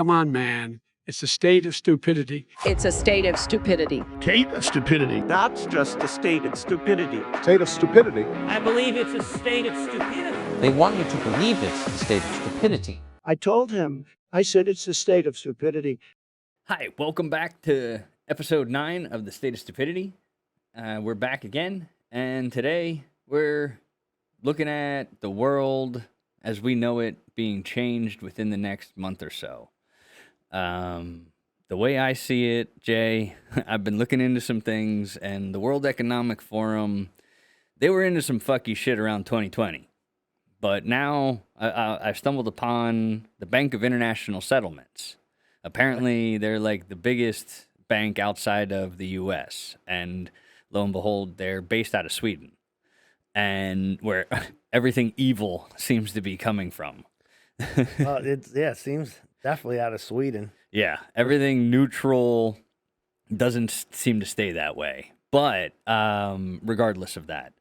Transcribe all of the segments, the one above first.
Come on, man. It's a state of stupidity. It's a state of stupidity. State of stupidity. That's just a state of stupidity. State of stupidity. I believe it's a state of stupidity. They want you to believe it's the state of stupidity. I told him. I said it's a state of stupidity. Hi, welcome back to episode 9 of the State of Stupidity. We're back again, and today we're looking at the world as we know it being changed within the next month or so. The way I see it, Jay, I've been looking into some things, and the World Economic Forum, they were into some fucky shit around 2020. But now I've stumbled upon the Bank of International Settlements. Apparently, they're like the biggest bank outside of the U.S., and lo and behold, they're based out of Sweden, and where everything evil seems to be coming from. It seems definitely out of Sweden. Yeah, everything neutral doesn't seem to stay that way. But regardless of that,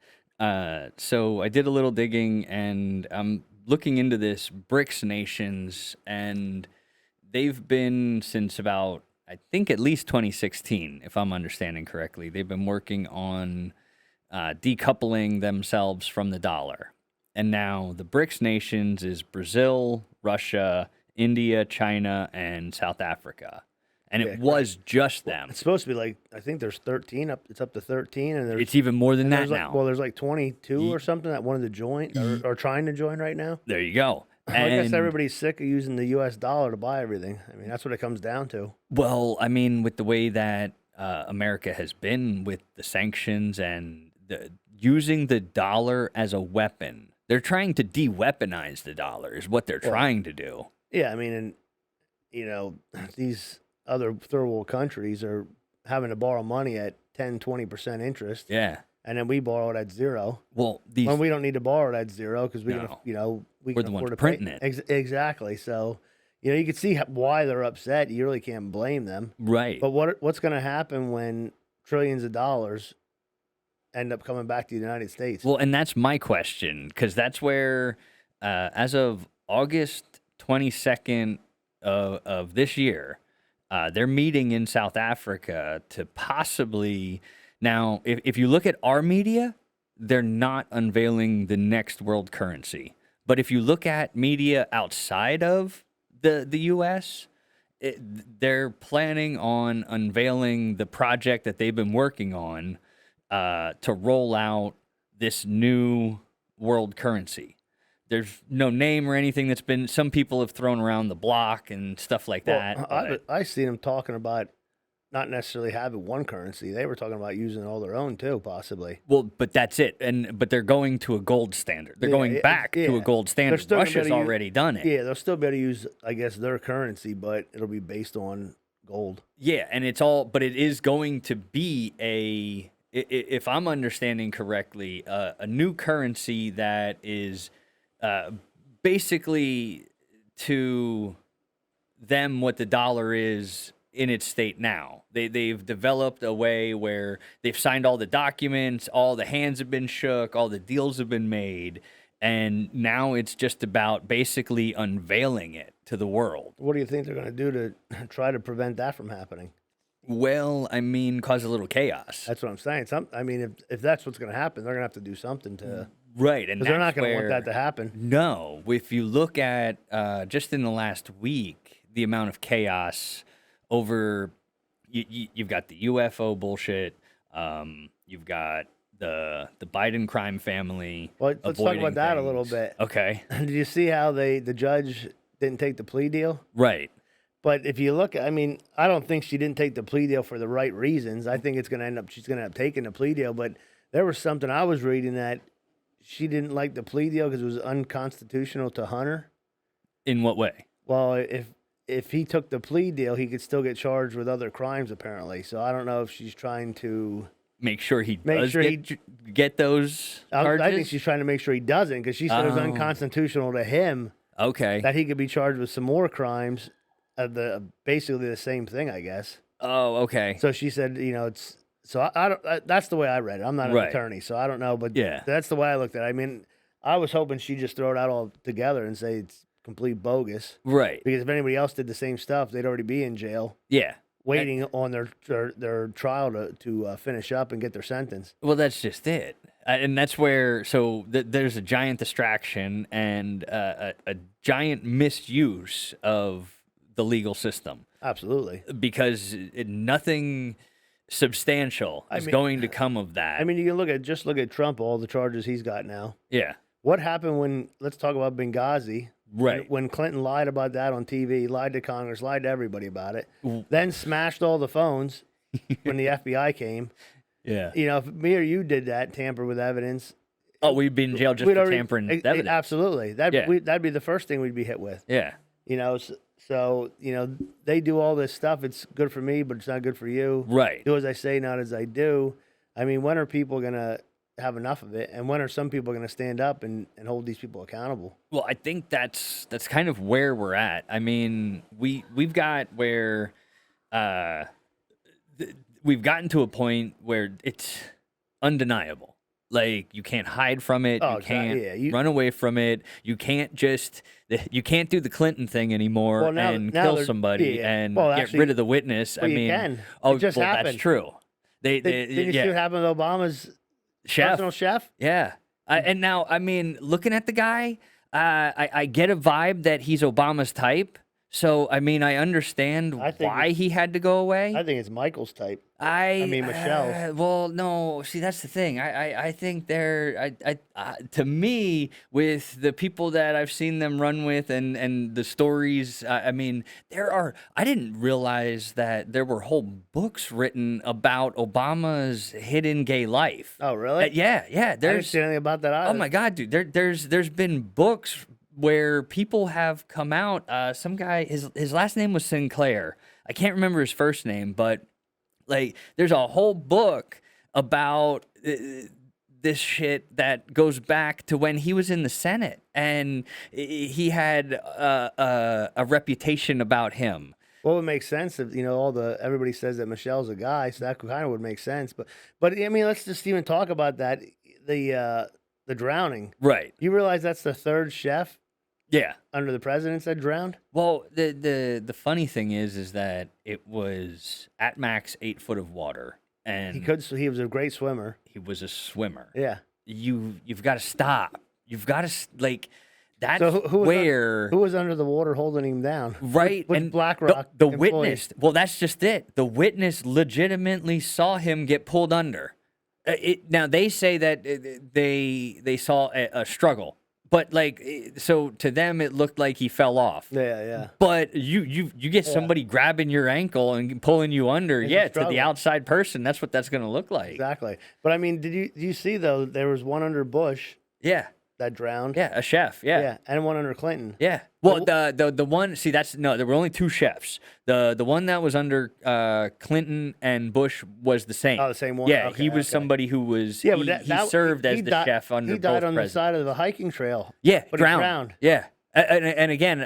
so I did a little digging, and I'm looking into this BRICS nations, and they've been since about, I think, at least 2016, if I'm understanding correctly. They've been working on decoupling themselves from the dollar. And now the BRICS nations is Brazil, Russia, India, China, and South Africa. And it was just them. It's supposed to be like, I think there's 13, it's up to 13. And it's even more than that now. Well, there's like 22 or something that wanted to join or trying to join right now. There you go. I guess everybody's sick of using the U.S. dollar to buy everything. I mean, that's what it comes down to. Well, I mean, with the way that America has been with the sanctions and using the dollar as a weapon, they're trying to de-weaponize the dollar is what they're trying to do. Yeah, I mean, and, you know, these other third world countries are having to borrow money at 10, 20% interest. Yeah. And then we borrow it at zero. Well, when we don't need to borrow it at zero because we can, we we're can the afford ones to printing pay. it. Exactly. So, you can see why they're upset. You really can't blame them. Right. But what's going to happen when trillions of dollars end up coming back to the United States? Well, and that's my question, because that's where, as of August 22nd of this year, they're meeting in South Africa to possibly... Now, if you look at our media, they're not unveiling the next world currency. But if you look at media outside of the U.S., they're planning on unveiling the project that they've been working on to roll out this new world currency. There's no name or anything that's been... Some people have thrown around the block and stuff like that. I seen them talking about not necessarily having one currency. They were talking about using all their own too, possibly. Well, but that's it. But they're going to a gold standard. They're going back to a gold standard. Russia's already done it. Yeah, they'll still be able to use, I guess, their currency, but it'll be based on gold. Yeah, and it's all... But it is going to be if I'm understanding correctly, a new currency that is basically to them what the dollar is in its state now. They've developed a way where they've signed all the documents, all the hands have been shook, all the deals have been made, and now it's just about basically unveiling it to the world. What do you think they're going to do to try to prevent that from happening? Well, I mean, cause a little chaos. That's what I'm saying. If that's what's going to happen, they're going to have to do something to... Right, and they're not going to want that to happen. No, if you look at just in the last week, the amount of chaos over, you've got the UFO bullshit, you've got the Biden crime family. Well, let's talk about that a little bit. Okay. Did you see how the judge didn't take the plea deal? Right. But if you look, I mean, I don't think she didn't take the plea deal for the right reasons. I think she's going to end up taking the plea deal. But there was something I was reading that she didn't like the plea deal because it was unconstitutional to Hunter. In what way? Well, if he took the plea deal, he could still get charged with other crimes, apparently. So I don't know if she's trying to make sure he get those charges. I think she's trying to make sure he doesn't, because she said it was unconstitutional to him. Okay. That he could be charged with some more crimes, basically the same thing, I guess. Oh, okay. So she said, it's... So I don't. That's the way I read it. I'm not an attorney, so I don't know. But that's the way I looked at it. I mean, I was hoping she'd just throw it out all together and say it's complete bogus. Right. Because if anybody else did the same stuff, they'd already be in jail, Yeah. waiting on their trial to finish up and get their sentence. Well, that's just it. And that's where, there's a giant distraction and a giant misuse of the legal system Absolutely. because nothing substantial is going to come of that. I mean, you can look at Trump, all the charges he's got now. yeah. What happened when? Let's talk about Benghazi. Right. When Clinton lied about that on TV, lied to Congress, lied to everybody about it, then smashed all the phones when the FBI came. Yeah. You know, if me or you did that, tamper with evidence. Oh, we'd be in jail just we'd for already- tampering e- evidence. Absolutely. That'd be the first thing we'd be hit with. Yeah. You know, so you know they do all this stuff. It's good for me, but it's not good for you. Right. Do as I say, not as I do. I mean, when are people gonna have enough of it, and when are some people gonna stand up and hold these people accountable? Well, I think that's kind of where we're at. I mean, we've got where we've gotten to a point where it's undeniable. Like you can't hide from it. Oh, You can't yeah, run away from it. You can't do the Clinton thing anymore Well, now kill they're- somebody yeah. and Well, get actually- rid of the witness. well, I you mean, can. oh, It just well, happened. that's true. They Did you see yeah, what happened with Obama's chef. personal chef? Yeah. And now, I mean, looking at the guy, I get a vibe that he's Obama's type. So, I mean, I understand I think why he had to go away. I think it's Michael's type. I mean, Michelle's. well, no. See, that's the thing. I think they're. To me, with the people that I've seen them run with and the stories. I mean, there are. I didn't realize that there were whole books written about Obama's hidden gay life. Oh, really? Yeah. I didn't There's. see anything about that either. Oh my God, dude! There's been books where people have come out. Some guy, his last name was Sinclair. I can't remember his first name, but like, there's a whole book about this shit that goes back to when he was in the Senate, and he had a reputation about him. Well, it makes sense if everybody says that Michelle's a guy, so that kind of would make sense. But I mean, let's just even talk about that. The drowning. Right. You realize that's the third chef Yeah. under the president that drowned? Well, the funny thing is that it was at max 8 foot of water, and He was a great swimmer. he was a swimmer. Yeah. You've got to stop. You've got to like. That's So who was where who was under the water holding him down? right Which and BlackRock the employee? witness. Well, that's just it. The witness legitimately saw him get pulled under. Now they say that they saw a struggle, but like so to them it looked like he fell off. Yeah. But you get somebody grabbing your ankle and pulling you under. It's a Yeah, to struggle. the outside person, that's what that's going to look like. Exactly. But I mean, did you see though there was one under Bush Yeah, that drowned? yeah, a chef. Yeah, and one under Clinton. Yeah. Well, the one, see, that's no. There were only two chefs. The one that was under Clinton and Bush was the same. Oh, the same one? Yeah, Okay, he was okay. somebody who was. Yeah, he, but he served as the chef under He died both on the presidents. side of the hiking trail. Yeah, but he drowned. drowned. Yeah. And again,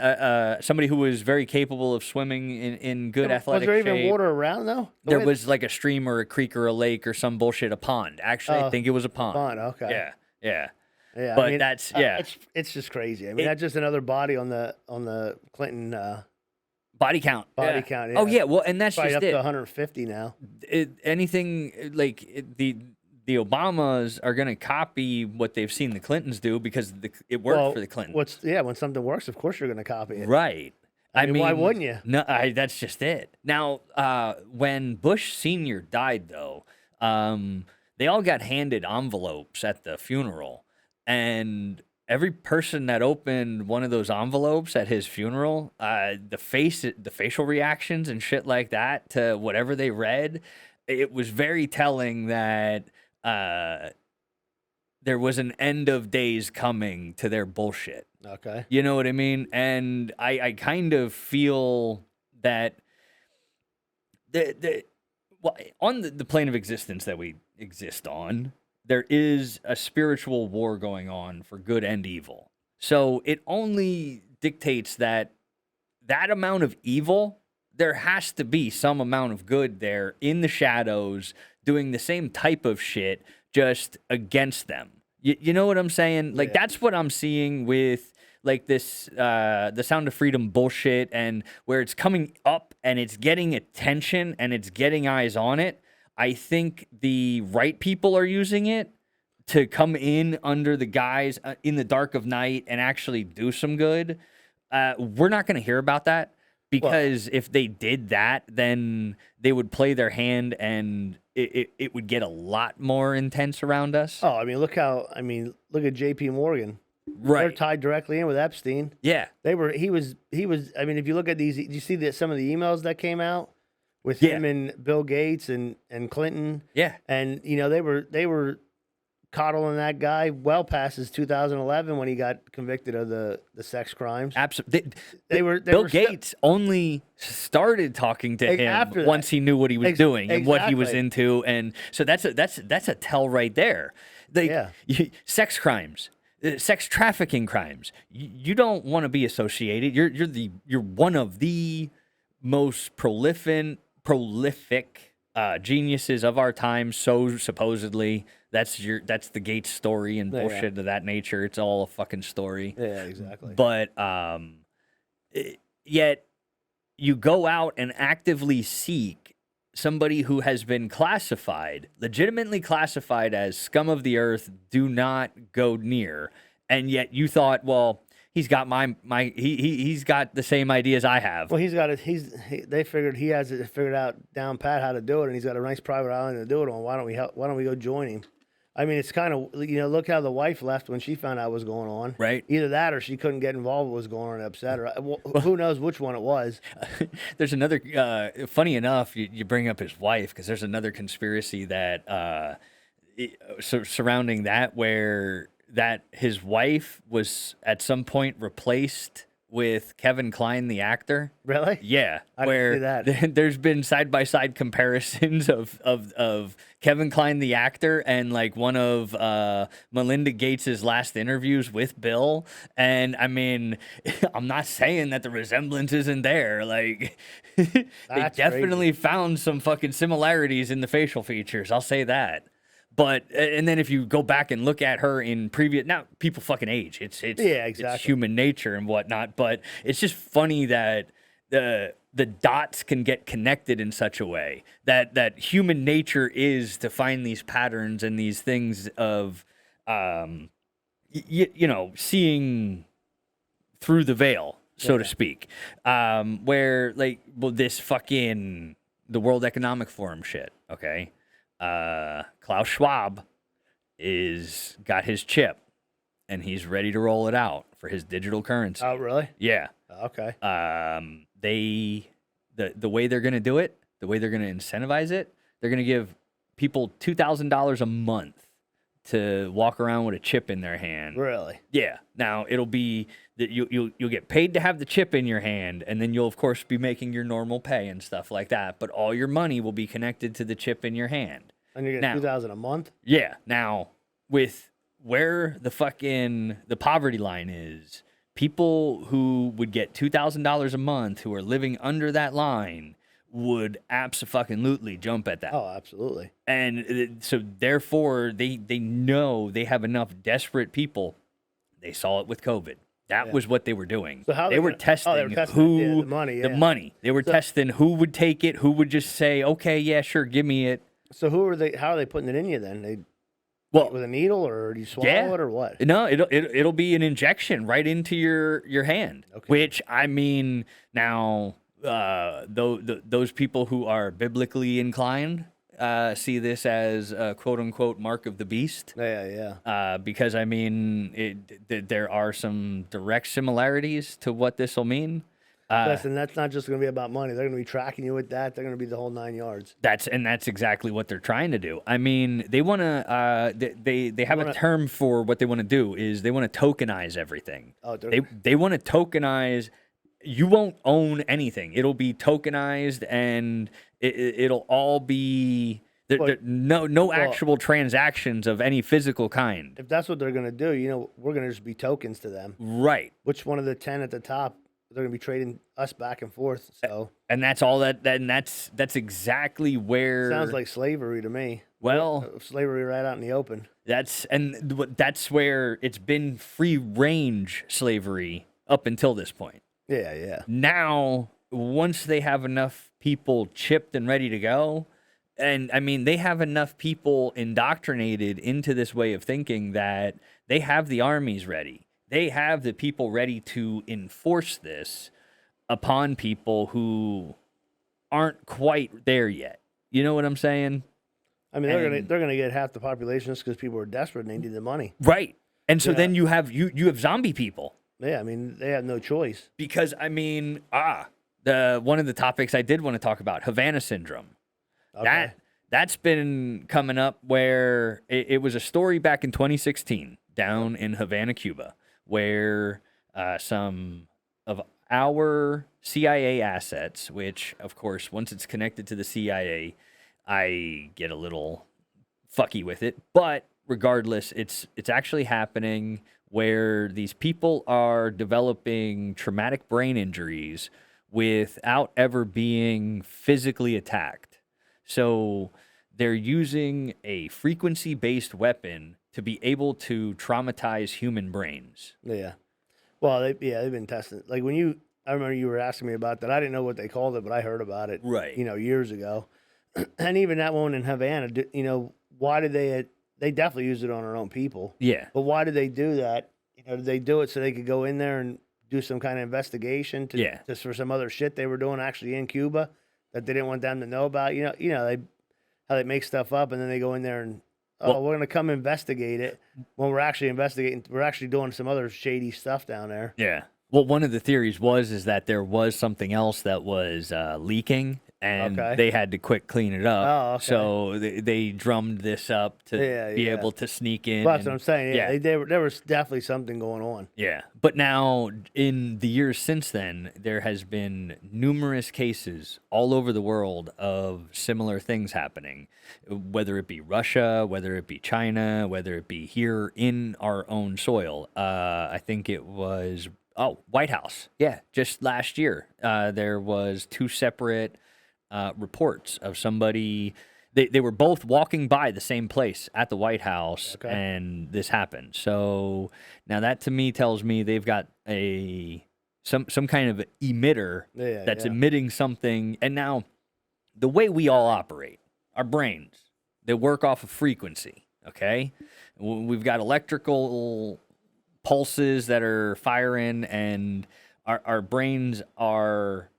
somebody who was very capable of swimming in good athletic Was there even shape. water around though? There was like a stream or a creek or a lake or some bullshit, a pond. Actually, I think it was a pond. Pond, okay. Yeah. Yeah, But that's- yeah. It's just crazy. I mean, that's just another body on the Clinton Body count. body yeah. count. Oh yeah. yeah, well, and that's Probably just up it. to 150 now. Anything like the Obamas are going to copy what they've seen the Clintons do because it worked for the Clintons. When something works, of course you're going to copy it. Right. I mean, why wouldn't you? No, that's just it. Now, when Bush Sr. died, though, they all got handed envelopes at the funeral, and every person that opened one of those envelopes at his funeral, the facial reactions and shit like that to whatever they read, it was very telling that there was an end of days coming to their bullshit. Okay. You know what I mean? And I kind of feel that on the plane of existence that we exist on, there is a spiritual war going on for good and evil. So it only dictates that amount of evil, there has to be some amount of good there in the shadows doing the same type of shit, just against them. You know what I'm saying? Like, that's what I'm seeing with, like this the Sound of Freedom bullshit, and where it's coming up and it's getting attention and it's getting eyes on it. I think the right people are using it to come in under the guise in the dark of night and actually do some good. We're not going to hear about that, because if they did that, then they would play their hand and it would get a lot more intense around us. Oh, I mean, look at J.P. Morgan. Right. They're tied directly in with Epstein. Yeah. He was. I mean, if you look at these, did you see some of the emails that came out with him and Bill Gates and Clinton? Yeah. And they were coddling that guy well past his 2011 when he got convicted of the sex crimes. Absolutely. Bill Gates only started talking to him once he knew what he was doing and what he was into, and so that's a tell right there. Sex crimes, sex trafficking crimes. You don't want to be associated. You're one of the most prolific geniuses of our time. So supposedly. That's the Gates story and bullshit of that nature. It's all a fucking story. Yeah, exactly. But yet you go out and actively seek somebody who has been legitimately classified as scum of the earth, do not go near. And yet you thought, well, he's got he's got the same ideas I have. Well, they figured he has it figured out down pat how to do it, and he's got a nice private island to do it on. Why don't we go join him? I mean, it's kind of, look how the wife left when she found out what was going on. Right. Either that or she couldn't get involved with what was going on and upset her. Well, who knows which one it was. There's another, funny enough, you bring up his wife, because there's another conspiracy that surrounding that, where that his wife was at some point replaced with Kevin Kline, the actor. Really? Yeah. I where didn't see that. There's been side-by-side comparisons of Kevin Kline, the actor, and like one of Melinda Gates's last interviews with Bill. And I mean, I'm not saying that the resemblance isn't there. Like, they definitely found some fucking similarities in the facial features. I'll say that. But and then if you go back and look at her in previous, now people fucking age. It's human nature and whatnot. But it's just funny that the dots can get connected in such a way that human nature is to find these patterns and these things of seeing through the veil, so to speak. Where this fucking the World Economic Forum shit. Okay. Klaus Schwab got his chip, and he's ready to roll it out for his digital currency. Oh, really? Yeah. Okay. The way they're going to do it, the way they're going to incentivize it, they're going to give people $2,000 a month to walk around with a chip in their hand. Really? Yeah. Now it'll be that you'll get paid to have the chip in your hand, and then you'll of course be making your normal pay and stuff like that. But all your money will be connected to the chip in your hand. And you're getting $2,000 a month? Yeah. Now, with where the poverty line is, people who would get $2,000 a month who are living under that line would abso-fucking-lutely jump at that. Oh, absolutely. And so, therefore, they know they have enough desperate people. They saw it with COVID. That was what they were doing. So they were testing the money. The money. They were testing who would take it, who would just say, okay, yeah, sure, give me it. So how are they putting it in you then? With a needle, or do you swallow it, or what? No, it'll be an injection right into your hand. Okay. Which, I mean, now those people who are biblically inclined see this as a quote unquote mark of the beast. Yeah. Because I mean, there are some direct similarities to what this will mean. Listen, that's not just going to be about money. They're going to be tracking you with that. They're going to be the whole 9 yards. That's exactly what they're trying to do. I mean, they want to. They have a term for what they want to do. Is they want to tokenize everything. Oh, they want to tokenize. You won't own anything. It'll be tokenized, and it'll all be no actual transactions of any physical kind. If that's what they're going to do, we're going to just be tokens to them. Right. Which one of the 10 at the top? They're going to be trading us back and forth. So, and that's all that's exactly where. Sounds like slavery to me. Well, Slavery right out in the open. that's where it's been free range slavery up until this point. Yeah, yeah. Now, once they have enough people chipped and ready to go, and I mean, they have enough people indoctrinated into this way of thinking that they have the armies ready. They have the people ready to enforce this upon people who aren't quite there yet. You know what I'm saying? I mean, they're gonna get half the population just because people are desperate and they need the money. Right. And so Yeah. then you have zombie people. Yeah, I mean, they have no choice. Because I mean, the one of the topics I did want to talk about, Havana syndrome. Okay. That's been coming up where it was a story back in 2016 down in Havana, Cuba, where some of our CIA assets, which of course, once it's connected to the CIA, I get a little fucky with it. But regardless, it's actually happening where these people are developing traumatic brain injuries without ever being physically attacked. So they're using a frequency-based weapon to be able to traumatize human brains. Yeah. Well, they've been testing. Like I remember you were asking me about that. I didn't know what they called it, but I heard about it. Right. Years ago. And even that one in Havana. Why did they definitely used it on their own people? Yeah. But why did they do that? Did they do it so they could go in there and do some kind of investigation just for some other shit they were doing actually in Cuba that they didn't want them to know about? How they make stuff up and then they go in there and we're gonna come investigate it when we're actually investigating. We're actually doing some other shady stuff down there. Yeah. Well, one of the theories is that there was something else that was leaking, and they had to quick clean it up. Oh, okay. So they drummed this up to be able to sneak in. Well, that's what I'm saying. Yeah. There was definitely something going on. Yeah. But now, in the years since then, there has been numerous cases all over the world of similar things happening, whether it be Russia, whether it be China, whether it be here in our own soil. I think it was... White House. Yeah, just last year, there was 2 separate reports of somebody. They were both walking by the same place at the White House, and this happened. So now that to me tells me they've got some kind of emitter that's emitting something. And now the way we all operate, our brains, they work off of frequency. Okay, we've got electrical pulses that are firing, and our brains are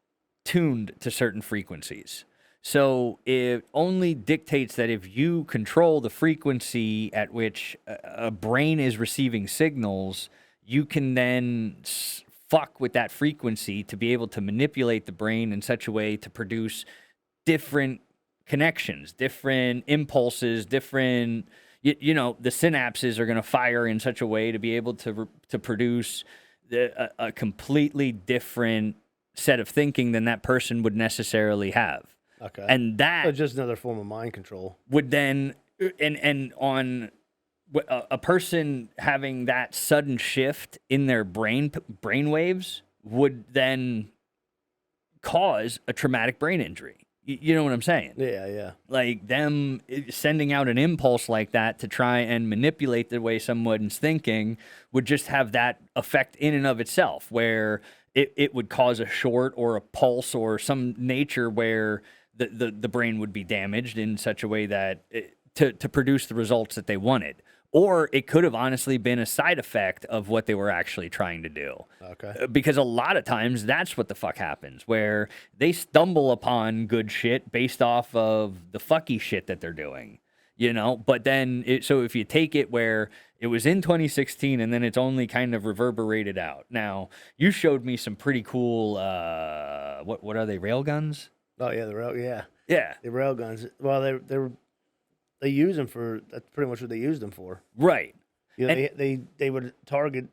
tuned to certain frequencies. So it only dictates that if you control the frequency at which a brain is receiving signals, you can then fuck with that frequency to be able to manipulate the brain in such a way to produce different connections, different impulses, different... the synapses are going to fire in such a way to be able to produce a completely different set of thinking than that person would necessarily have. Okay. And that... So just another form of mind control. Would then... And on a person having that sudden shift in their brain waves would then cause a traumatic brain injury. You know what I'm saying? Yeah, yeah. Like them sending out an impulse like that to try and manipulate the way someone's thinking would just have that effect in and of itself, where it would cause a short or a pulse or some nature where the brain would be damaged in such a way that to produce the results that they wanted. Or it could have honestly been a side effect of what they were actually trying to do. Okay. Because a lot of times that's what the fuck happens, where they stumble upon good shit based off of the fucky shit that they're doing, But then, so if you take it where it was in 2016 and then it's only kind of reverberated out. Now, you showed me some pretty cool, what are they, rail guns? Oh, yeah, Yeah. the rail guns. Well, they use them for... That's pretty much what they use them for. Right. They would target,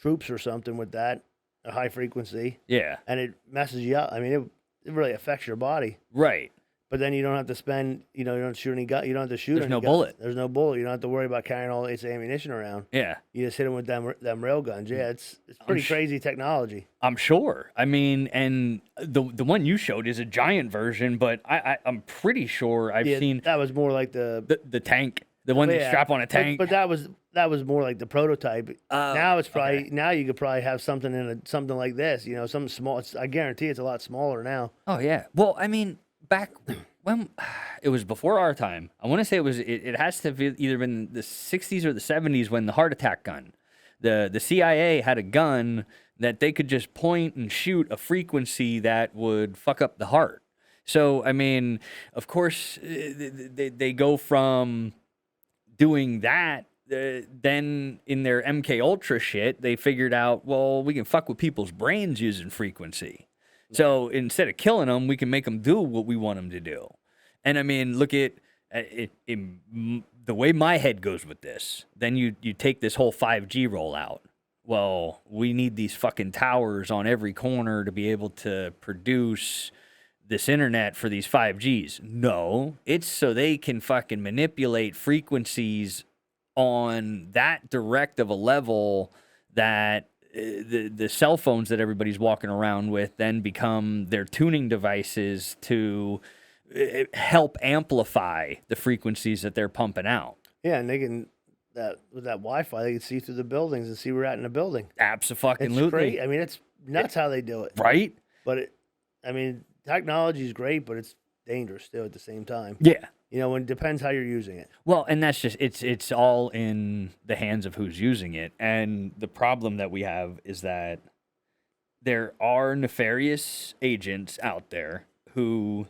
troops or something with that, a high frequency. Yeah. And it messes you up. I mean, it really affects your body. Right. But then you don't have to spend, you don't have to shoot any gun. You don't have to shoot There's any no guns. bullet. There's no bullet. You don't have to worry about carrying all its ammunition around. Yeah. You just hit them with them rail guns. Yeah, it's pretty crazy technology. I'm sure. I mean, and the one you showed is a giant version, but I'm pretty sure I've seen that was more like the tank, the one that strap on a tank. But that was more like the prototype. Now it's probably now you could probably have something in something like this. Something small. I guarantee it's a lot smaller now. Oh yeah. Well, I mean, back when it was before our time, I want to say it has to have either been the 60s or the 70s when the heart attack gun. The CIA had a gun that they could just point and shoot a frequency that would fuck up the heart. So, I mean, of course, they go from doing that. Then in their MK Ultra shit, they figured out, well, we can fuck with people's brains using frequency. So instead of killing them, we can make them do what we want them to do. And I mean, look at it, the way my head goes with this. Then you take this whole 5G rollout. Well, we need these fucking towers on every corner to be able to produce this internet for these 5Gs. No, it's so they can fucking manipulate frequencies on that direct of a level that the cell phones that everybody's walking around with then become their tuning devices to help amplify the frequencies that they're pumping out. Yeah, and they can with that Wi-Fi, they can see through the buildings and see where we're at in the building. Absolutely. It's great. I mean, it's nuts how they do it. Right? But technology is great, but it's dangerous too at the same time. Yeah. When it depends how you're using it. Well, and that's just it's all in the hands of who's using it. And the problem that we have is that there are nefarious agents out there who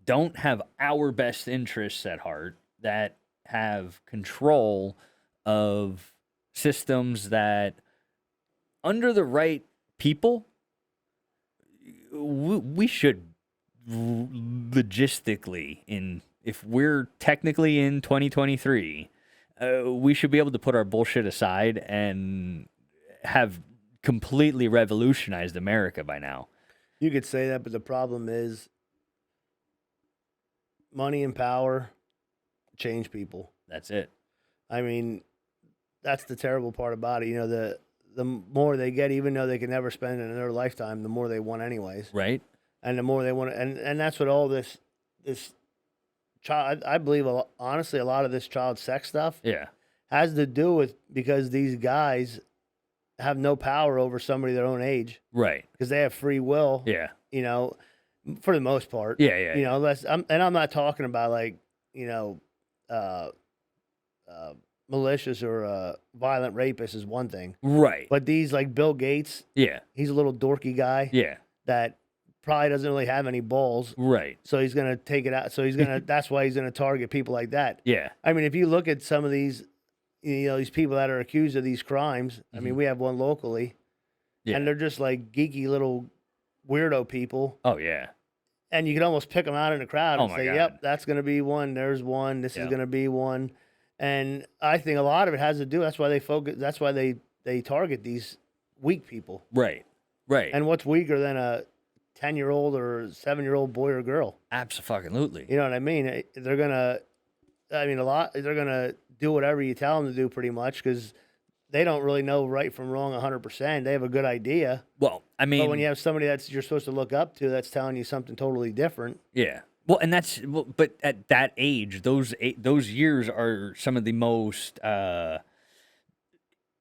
don't have our best interests at heart, that have control of systems that, under the right people, we should logistically, if we're technically in 2023, we should be able to put our bullshit aside and have completely revolutionized America by now. You could say that, but the problem is money and power change people. That's it. I mean, that's the terrible part about it. The more they get, even though they can never spend it in their lifetime, the more they want anyways. Right. And the more they want, and that's what all this child, I believe, honestly, a lot of this child sex stuff has to do with because these guys have no power over somebody their own age. Right. Because they have free will. Yeah. For the most part. Yeah. Unless I'm not talking about like, malicious or violent rapist is one thing. Right. But these like Bill Gates, he's a little dorky guy. Yeah. That probably doesn't really have any balls. Right. So he's gonna take it out. So he's gonna that's why he's gonna target people like that. Yeah. I mean, if you look at some of these, these people that are accused of these crimes, I mean, we have one locally. Yeah. And they're just like geeky little weirdo people. Oh yeah. And you can almost pick them out in the crowd and say, God. "Yep, that's going to be one. There's one. This is going to be one." And I think a lot of it has to do. That's why they focus. That's why they target these weak people. Right. Right. And what's weaker than a 10-year-old or 7-year-old boy or girl? Absolutely. You know what I mean? They're gonna. I mean, they're gonna do whatever you tell them to do, pretty much, because they don't really know right from wrong 100%. They have a good idea. Well, I mean, but when you have somebody you're supposed to look up to that's telling you something totally different. Yeah. Well, and but at that age, those years are some of the most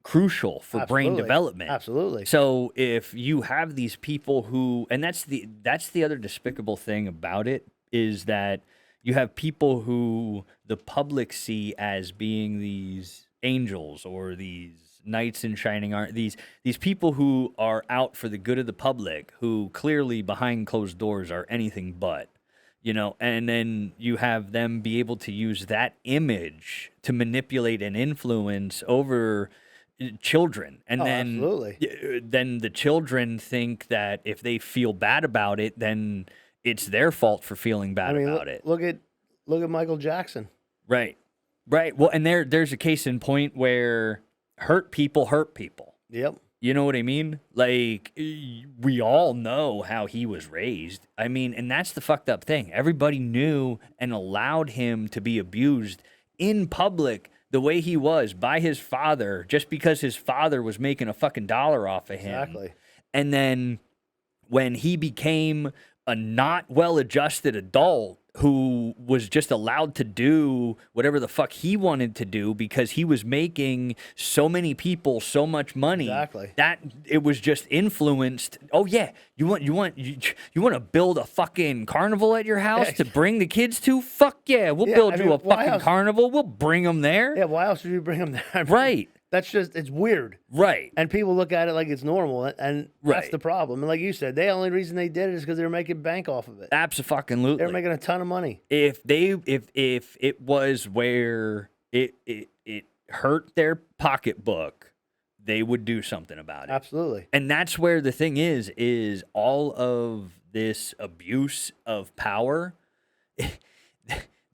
crucial for brain development. Absolutely. So if you have these people who, and that's the other despicable thing about it, is that you have people who the public see as being these angels or these knights in shining armor, these people who are out for the good of the public, who clearly behind closed doors are anything but, and then you have them be able to use that image to manipulate and influence over children. And then the children think that if they feel bad about it, then it's their fault for feeling bad about it. Look at Michael Jackson. Right. Well, and there's a case in point where hurt people hurt people. Yep. You know what I mean? Like, we all know how he was raised. I mean, and that's the fucked up thing. Everybody knew and allowed him to be abused in public the way he was by his father, just because his father was making a fucking dollar off of him. Exactly. And then when he became a not well-adjusted adult who was just allowed to do whatever the fuck he wanted to do because he was making so many people so much money, Exactly. that it was just influenced. Oh yeah, you want to build a fucking carnival at your house to bring the kids to? Fuck yeah, we'll build you a fucking carnival. We'll bring them there. Yeah, why else would you bring them there? Right. That's just, it's weird. Right. And people look at it like it's normal, and that's Right. the problem. And like you said, the only reason they did it is because they were making bank off of it. Absolutely. They were making a ton of money. If it was where it hurt their pocketbook, they would do something about it. Absolutely. And that's where the thing is all of this abuse of power.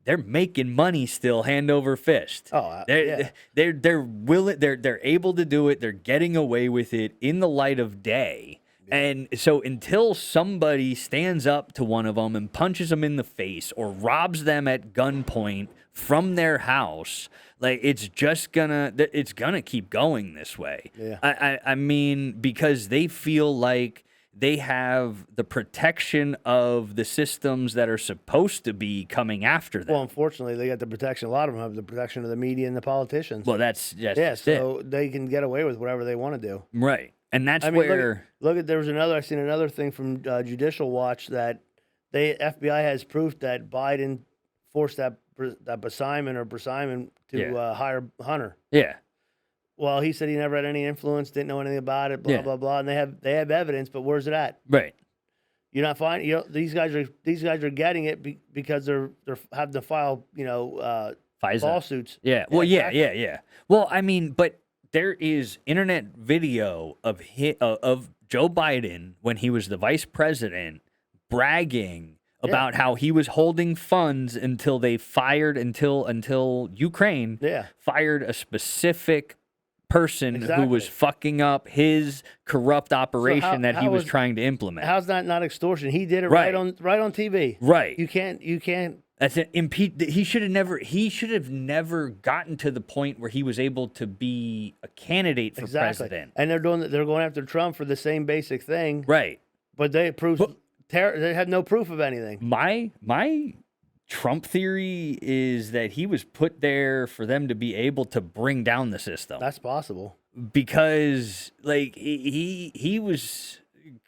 They're making money still, hand over fist. Oh, they're willing. They're able to do it. They're getting away with it in the light of day. And so until somebody stands up to one of them and punches them in the face or robs them at gunpoint from their house, like it's gonna keep going this way. Yeah. I mean, because they feel like they have the protection of the systems that are supposed to be coming after them. Well, unfortunately, they got the protection. A lot of them have the protection of the media and the politicians. Well, that's so they can get away with whatever they want to do. right, and that's I mean, where look at I seen another thing from Judicial Watch that FBI has proof that Biden forced that Simon to hire Hunter. yeah. Well, he said he never had any influence, didn't know anything about it, blah blah blah, and they have evidence, but where's it at? Right. You're not finding. These guys are getting it because they're having to file FISA lawsuits. Yeah. Well, exactly. yeah. Well, I mean, but there is internet video of Joe Biden when he was the vice president bragging about how he was holding funds until they fired until Ukraine fired a specific person who was fucking up his corrupt operation that he was trying to implement. How's that not extortion? He did it right on TV. Right. You can't. That's an He should have never gotten to the point where he was able to be a candidate for president. And they're going after Trump for the same basic thing. Right. But they had no proof of anything. My Trump theory is that he was put there for them to be able to bring down the system. That's possible. Because like he was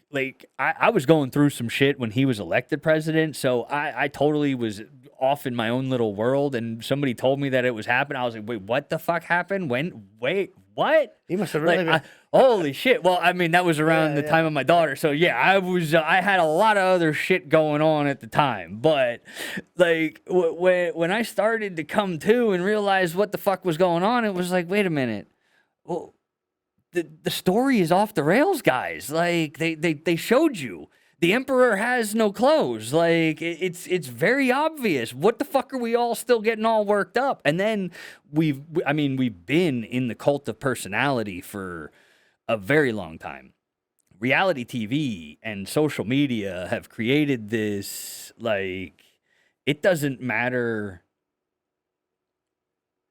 like I was going through some shit when he was elected president, so I totally was off in my own little world, and somebody told me that it was happening. I was like, wait, what the fuck happened? Wait, what? He must have really been... holy shit. Well, I mean, that was around the time of my daughter. So yeah, I had a lot of other shit going on at the time. But like when I started to come to and realize what the fuck was going on, it was like, wait a minute. Well, the story is off the rails, guys. Like they showed you. The emperor has no clothes. Like it's very obvious. What the fuck are we all still getting all worked up? And then we've been in the cult of personality for a very long time. Reality TV and social media have created this, like, it doesn't matter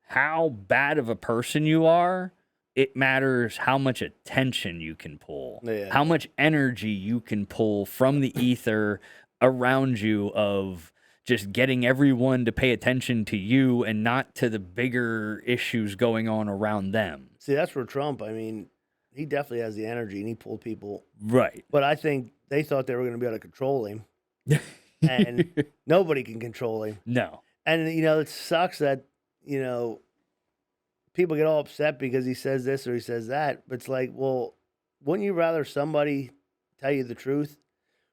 how bad of a person you are. It matters how much attention you can pull, how much energy you can pull from the ether around you of just getting everyone to pay attention to you and not to the bigger issues going on around them. See, that's where Trump, I mean, he definitely has the energy and he pulled people. Right. But I think they thought they were going to be able to control him. And nobody can control him. No. And, it sucks that, people get all upset because he says this or he says that. But it's like, well, wouldn't you rather somebody tell you the truth,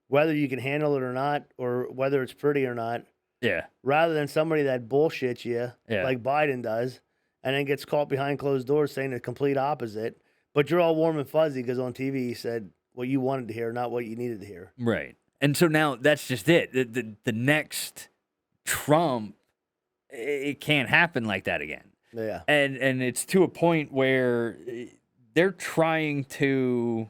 whether you can handle it or not, or whether it's pretty or not? Yeah. Rather than somebody that bullshits you, like Biden does, and then gets caught behind closed doors saying the complete opposite. But you're all warm and fuzzy because on TV he said what you wanted to hear, not what you needed to hear. Right. And so now that's just it. The next Trump, it can't happen like that again. Yeah. And it's to a point where they're trying to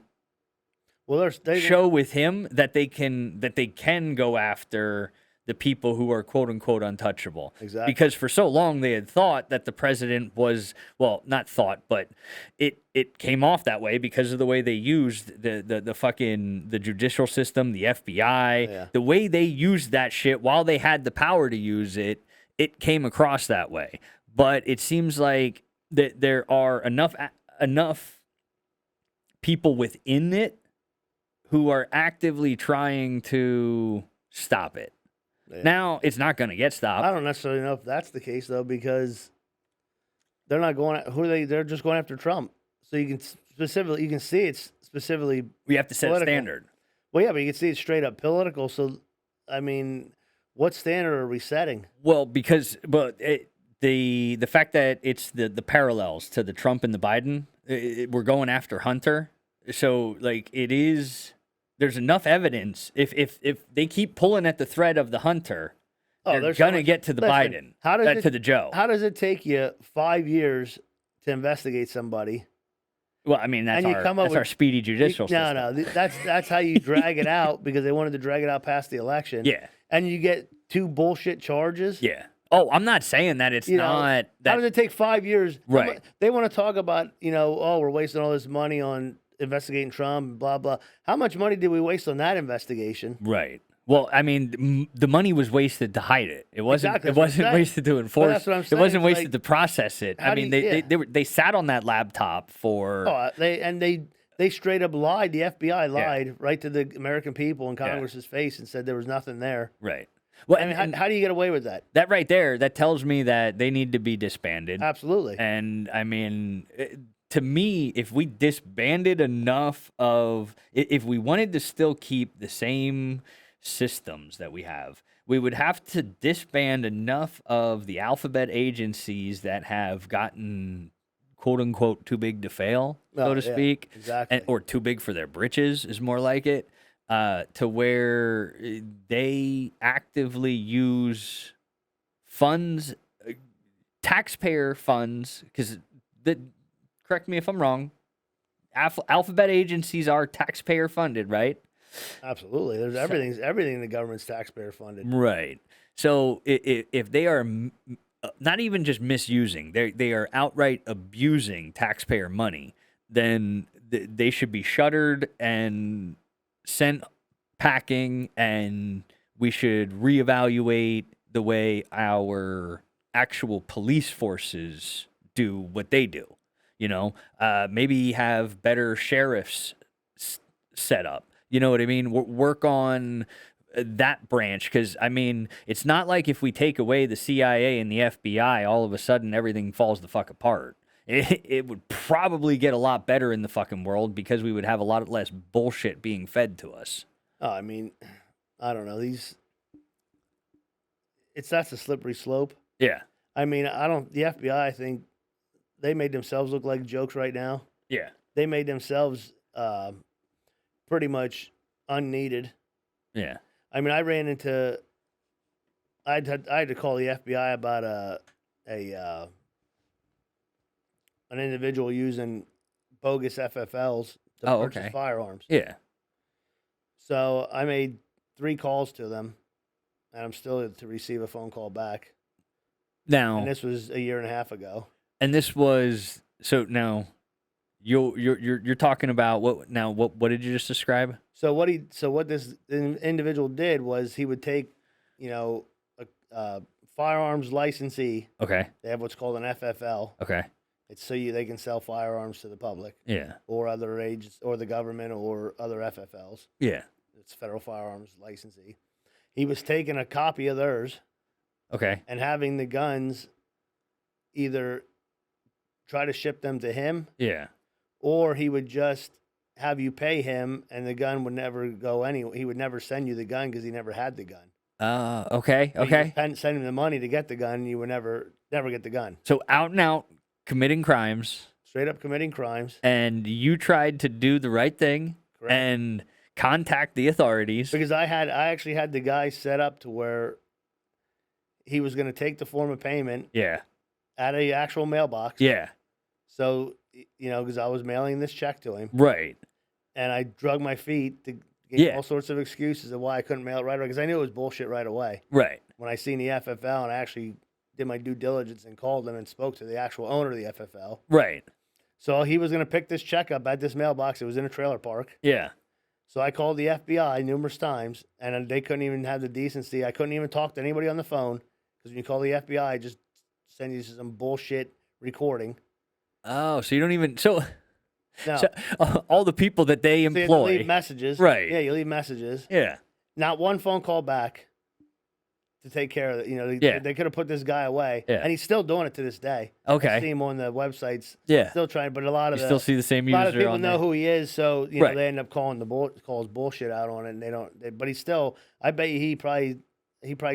Well, they show with him that they can go after the people who are quote unquote untouchable. Exactly. Because for so long they had thought that the president was, well, not thought, but it came off that way because of the way they used the judicial system, the FBI, Yeah. the way they used that shit while they had the power to use it. It came across that way. But it seems like that there are enough people within it who are actively trying to stop it. Yeah. Now, it's not going to get I stopped. don't necessarily know if that's the case though, because they're not going. Who are they? They're just going after Trump. So you can see it's specifically. We have to set a political. standard. Well, yeah, but you can see it's straight up political. So, I mean, what standard are we setting? Well, because the fact that it's the parallels to the Trump and the Biden, we're going after Hunter. So, like, it is. There's enough evidence. If they keep pulling at the thread of the Hunter, they're there's so gonna much- get to the Listen, Biden, to the Joe. How does it take you 5 years to investigate somebody? Well, I mean, that's and you come up our with- speedy judicial system. No, that's how you drag it out because they wanted to drag it out past the election. Yeah, And you get 2 bullshit charges. yeah. Oh, I'm not saying that it's You know, not. How does it take 5 years? Right. They want to talk about, we're wasting all this money on investigating Trump, blah, blah. How much money did we waste on that investigation? Right. Well, I mean, the money was wasted to hide it. It wasn't. Exactly, It that's what I'm wasn't saying. wasted to enforce. that's what I'm It saying. wasn't It's wasted like, to process it. how I do mean, you- they sat on that laptop for. Oh, they straight up lied. The FBI lied right to the American people in Congress's face and said there was nothing there. Right. Well, I mean, how do you get away with that? that right there, that tells me that they need to be disbanded. Absolutely. And I mean, to me, if we disbanded enough if we wanted to still keep the same systems that we have, we would have to disband enough of the alphabet agencies that have gotten quote unquote too big to fail, so to yeah, speak, exactly. or too big for their britches is more like it, to where they actively use funds, taxpayer funds, because correct me if I'm wrong, alphabet agencies are taxpayer funded, right? Absolutely. There's everything in the government's taxpayer funded. Right. So if they are not even just misusing, they are outright abusing taxpayer money, then they should be shuttered and sent packing, and we should reevaluate the way our actual police forces do what they do. Maybe have better sheriffs set up. You know what I mean? Work on that branch, because I mean, it's not like if we take away the CIA and the FBI, all of a sudden everything falls the fuck apart. It would probably get a lot better in the fucking world because we would have a lot less bullshit being fed to us. Oh, I mean, I don't know. That's a slippery slope. Yeah. I mean, the FBI, I think they made themselves look like jokes right now. Yeah. They made themselves pretty much unneeded. Yeah. I mean, I had to call the FBI about an individual using bogus FFLs to purchase firearms. Yeah. So I made 3 calls to them, and I'm still to receive a phone call back. Now, And this was a year and a half ago. and this was so now you're talking about what now? What did you just describe? So what this individual did was he would take, a firearms licensee. Okay. They have what's called an FFL. Okay. It's so they can sell firearms to the public Yeah. or other agents or the government or other FFLs. Yeah. It's federal firearms licensee. He was taking a copy of theirs Okay. and having the guns either try to ship them to him, Yeah. or he would just have you pay him and the gun would never go anywhere. He would never send you the gun because he never had the gun. Okay. But Okay. you just send him the money to get the gun, and you would never get the gun. So out and out committing crimes, Straight up committing crimes. and you tried to do the right thing Correct. and contact the authorities. Because I actually had the guy set up to where he was going to take the form of payment Yeah. at a actual mailbox. Yeah. So you know, because I was mailing this check to him, Right. and I drug my feet to get Yeah. all sorts of excuses of why I couldn't mail it right away, because I knew it was bullshit right away. Right. When I seen the FFL, and I actually did my due diligence and called them and spoke to the actual owner of the FFL. Right. So he was going to pick this check up at this mailbox. It was in a trailer park. Yeah. So I called the FBI numerous times, and they couldn't even have the decency. I couldn't even talk to anybody on the phone, because when you call the FBI, just send you some bullshit recording. Oh, so you don't even so. No. So, all the people that they So you have to employ. leave messages. Right. Yeah, you leave messages. Yeah. Not one phone call back to take care of it. You know, Yeah. they could have put this guy away. Yeah. And he's still doing it to this day. Okay. I see him on the websites. Yeah. Still trying, but a lot You of still see the same a lot of user people on know there. who he is, so you know Right. they end up calling calls bullshit out on it, and they don't. But he's still. I bet you he probably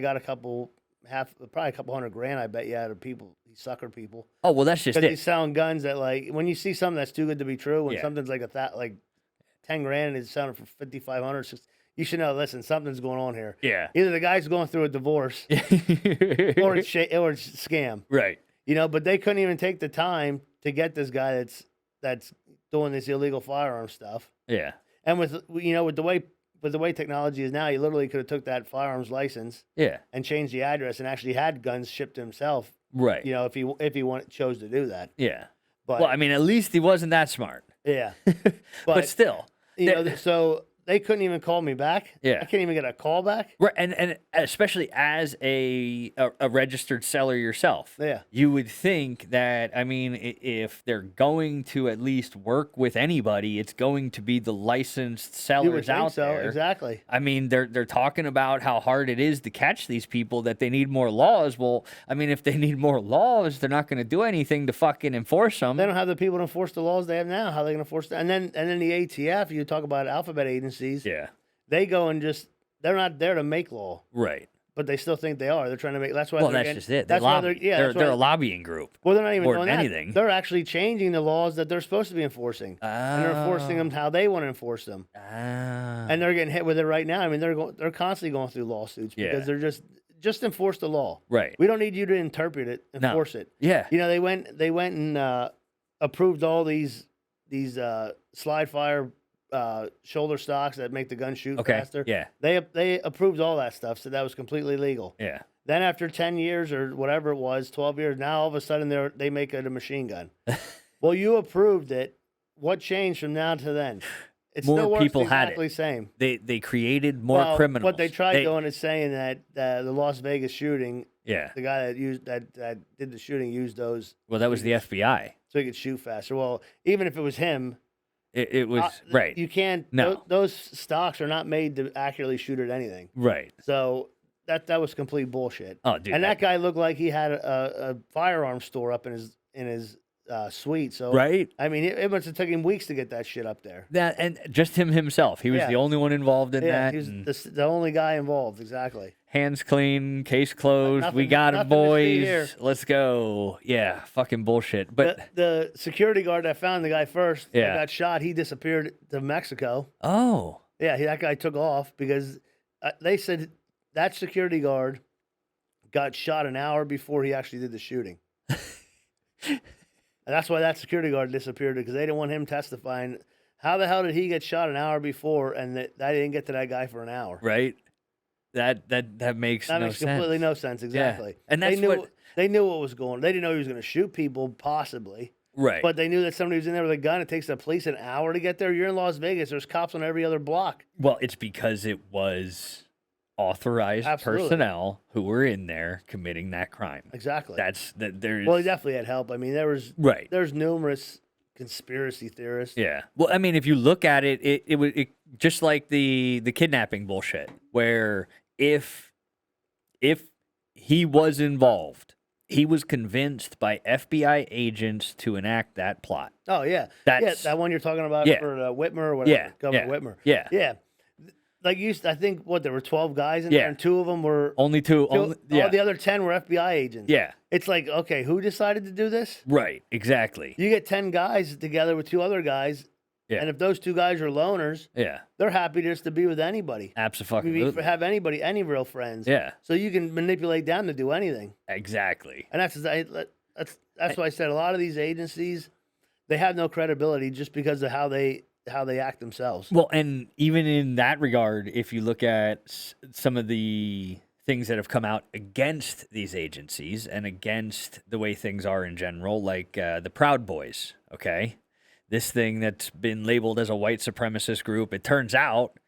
got a couple $100,000. I bet you out of people. He suckered people Oh well, that's just because it. he's selling guns that, like, when you see something that's too good to be true, when Yeah. something's like like $10,000 and it's selling for $5,500, you should know. Listen, something's going on here. Yeah. Either the guy's going through a divorce or it's or it's scam. Right. You know, but they couldn't even take the time to get this guy that's doing this illegal firearm stuff. Yeah. And with the way technology is now, he literally could have took that firearms license Yeah. and changed the address and actually had guns shipped to himself. Right. You know, if he chose to do that. Yeah. But Well, I mean, at least he wasn't that smart. yeah, But still. you know, so they couldn't even call me back. Yeah. I can't even get a call back. Right, and especially as a registered seller yourself, Yeah. you would think that, I mean, if they're going to at least work with anybody, it's going to be the licensed You would sellers think out so, there. exactly. I mean, they're talking about how hard it is to catch these people, that they need more laws. Well, I mean, if they need more laws, they're not going to do anything to fucking enforce them. They don't have the people to enforce the laws they have now. How are they going to enforce that? And then the ATF, you talk about alphabet agencies. Yeah, They go and they're not there to make law, right. but they still think they are. They're trying to make. That's why. Well, they're that's getting, just it. That's why they're that's they're why- a lobbying group. Well, they're not even more doing than that. anything. They're actually changing the laws that they're supposed to be enforcing, and they're enforcing them how they want to enforce them. And they're getting hit with it right now. I mean, they're constantly going through lawsuits Yeah. because they're just enforce the law. Right. We don't need you to interpret it, enforce it. Yeah. You know, they went and approved all these slide fire shoulder stocks that make the gun shoot Okay. faster. Yeah. They approved all that stuff, so that was completely legal. Yeah. Then after 10 years or whatever it was, 12 years, now all of a sudden they make it a machine gun. Well, you approved it. What changed from now to then? It More still works people had exactly it. same. They created more Well, criminals. What they tried doing is saying that the Las Vegas shooting, Yeah. the guy that did the shooting used those Well, that was the FBI. so he could shoot faster. Well, even if it was him, It was right. You can't. No. Those stocks are not made to accurately shoot at anything. Right. So that was complete bullshit. Oh, dude. And that guy looked like he had a firearm store up in his suite. So Right. I mean, it must have taken him weeks to get that shit up there. That and just him himself. He was Yeah. the only one involved in Yeah, that. he was and the only guy involved. Exactly. hands clean, case closed. We Nothing- got it, nothing to see here. boys. Let's go. Yeah. Fucking bullshit. But The security guard that found the guy first, that Yeah. got shot. He disappeared to Mexico. oh. Yeah, that guy took off because they said that security guard got shot an hour before he actually did the shooting. And that's why that security guard disappeared, because they didn't want him testifying. How the hell did he get shot an hour before and that didn't get to that guy for an hour? Right. That makes That no makes sense. completely no sense. Exactly. And that's they knew what- they knew what was going. They didn't know he was going to shoot people, possibly. Right. But they knew that somebody was in there with a gun. It takes the police an hour to get there. You're in Las Vegas. There's cops on every other block. Well, it's because it was authorized Absolutely. personnel who were in there committing that crime. Exactly. That's that. There's Well, he definitely had help. I mean, right. there's numerous conspiracy theorists. Yeah. Well, I mean, if you look at it, it was just like the kidnapping bullshit, where if he was involved, he was convinced by FBI agents to enact that plot. Oh yeah, That's- that one you're talking about Yeah. for Whitmer or whatever. Yeah, Governor yeah, Whitmer. yeah. yeah. Like I think there were 12 guys in Yeah. there, and 2 of them were. Only two. All the other 10 were FBI agents. Yeah. It's like, okay, who decided to do this? Right. Exactly. You get 10 guys together with 2 other guys, Yeah. and if those 2 guys are loners, Yeah. they're happy just to be with anybody. Absolutely. Have any real friends. Yeah. So you can manipulate them to do anything. Exactly. And that's why I said a lot of these agencies, They have no credibility just because of how they act themselves. Well, and even in that regard, if you look at some of the things that have come out against these agencies and against the way things are in general, like the Proud Boys, okay? This thing that's been labeled as a white supremacist group, it turns out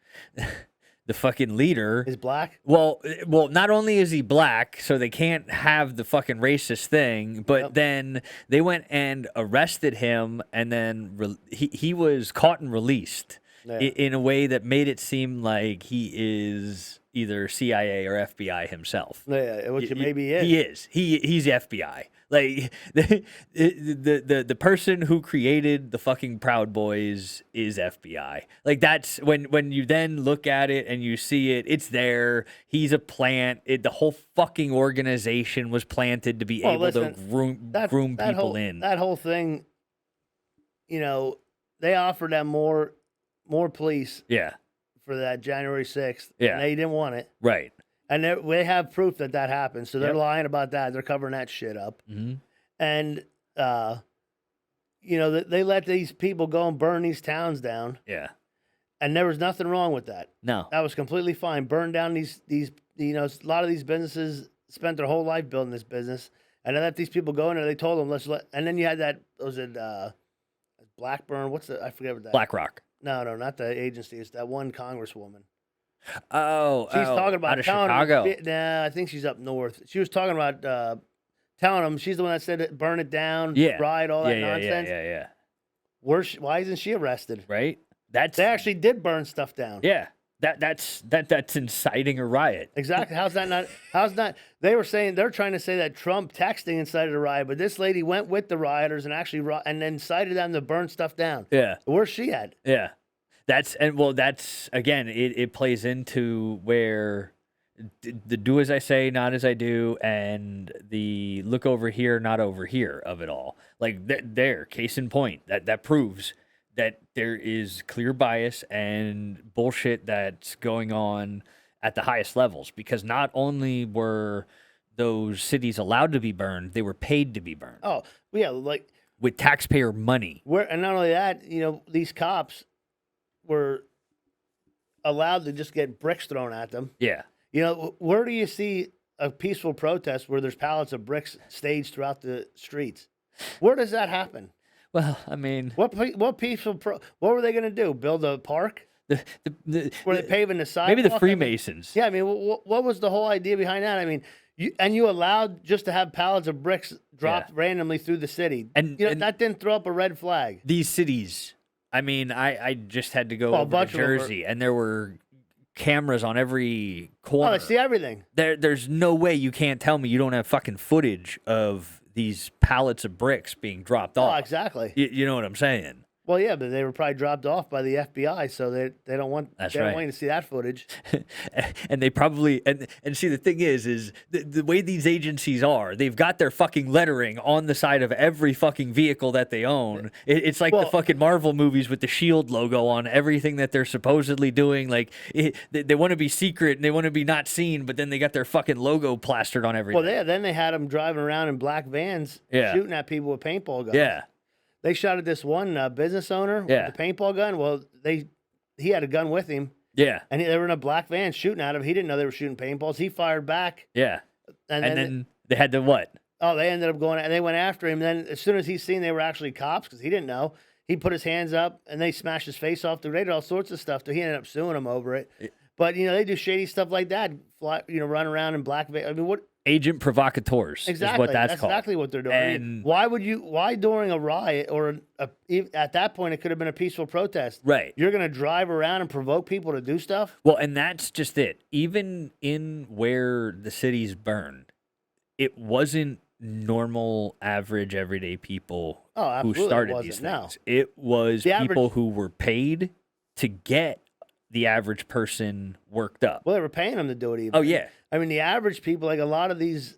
the fucking leader Is black? Well, not only is he black, so they can't have the fucking racist thing, but then they went and arrested him, and then he was caught and released in a way that made it seem like he is either CIA or FBI himself. Yeah, which maybe is. He is. He's FBI. Like the person who created the fucking Proud Boys is FBI. Like that's when you then look at it and you see it, it's there. He's a plant. The whole fucking organization was planted to be able to groom people in. That whole thing, you know, they offered them more police. Yeah. For that January 6th. Yeah. And they didn't want it. Right. And they have proof that happened. So they're lying about that. They're covering that shit up. Mm-hmm. And, you know, they let these people go and burn these towns down. Yeah. And there was nothing wrong with that. No. That was completely fine. Burn down these, you know, a lot of these businesses spent their whole life building this business. And they let these people go in there. They told them, and then you had that, was it Blackburn? I forget what that. BlackRock. No, not the agency. It's that one congresswoman. Oh, she's talking about out of Chicago. Nah, I think she's up north. She was talking about telling them she's the one that said burn it down, riot, all that nonsense. Yeah. Why isn't she arrested? Right. They actually did burn stuff down. Yeah. That's inciting a riot. Exactly. How's not? They were saying they're trying to say that Trump texting incited a riot, but this lady went with the rioters and actually and then incited them to burn stuff down. Yeah. Where's she at? Yeah. That's again, it plays into where the do as I say, not as I do, and the look over here, not over here of it all. Like there, case in point, that proves that there is clear bias and bullshit that's going on at the highest levels, because not only were those cities allowed to be burned, they were paid to be burned. Oh, yeah, like with taxpayer money. And not only that, you know, these cops were allowed to just get bricks thrown at them. Yeah. You know, where do you see a peaceful protest where there's pallets of bricks staged throughout the streets? Where does that happen? Well, I mean, what peaceful what were they going to do? Build a park? Were they paving the sidewalk? Maybe the Freemasons. I mean, what was the whole idea behind that? I mean, you allowed just to have pallets of bricks dropped randomly through the city, and that didn't throw up a red flag. These cities, I mean, I just had to go over to Jersey, and there were cameras on every corner. Oh, they see everything. There's no way you can't tell me you don't have fucking footage of these pallets of bricks being dropped off. Oh, exactly. You know what I'm saying? Well, yeah, but they were probably dropped off by the FBI, so they don't want don't want you to see that footage. And they probably and see, the thing is the way these agencies are, they've got their fucking lettering on the side of every fucking vehicle that they own. It's like the fucking Marvel movies with the SHIELD logo on everything that they're supposedly doing. Like they want to be secret and they want to be not seen, but then they got their fucking logo plastered on everything. Well, then they had them driving around in black vans, shooting at people with paintball guns. Yeah. They shot at this one business owner with the paintball gun. Well, he had a gun with him. Yeah. And they were in a black van shooting at him. He didn't know they were shooting paintballs. He fired back. Yeah. And then they had to what? Oh, they ended up going, and they went after him. Then as soon as he seen they were actually cops, because he didn't know, he put his hands up, and they smashed his face off. They did all sorts of stuff. He ended up suing him over it. But, they do shady stuff like that. Run around in black van. I mean, what? Agent provocateurs. Exactly. Is what that's called. Exactly what they're doing. And why during a riot or at that point it could have been a peaceful protest? Right. You're going to drive around and provoke people to do stuff? Well, and that's just it. Even in where the cities burned, it wasn't normal, average, everyday people who started these things. No. It was people who were paid to get the average person worked up. Well, they were paying them to do it even. Oh, yeah. I mean, the average people, like a lot of these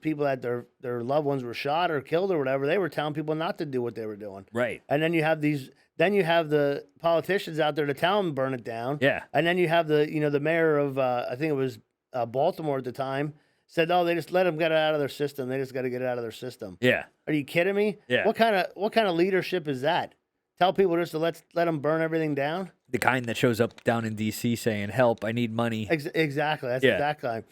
people that their loved ones were shot or killed or whatever, they were telling people not to do what they were doing. Right. And then you have the politicians out there to tell them to burn it down. Yeah. And then you have the mayor of, I think it was Baltimore at the time, said, "Oh, they just let them get it out of their system. They just got to get it out of their system." Yeah. Are you kidding me? Yeah. What kind of leadership is that? Tell people just to let them burn everything down? The kind that shows up down in D.C. saying, "Help! I need money." Exactly. That's Yeah. that kind.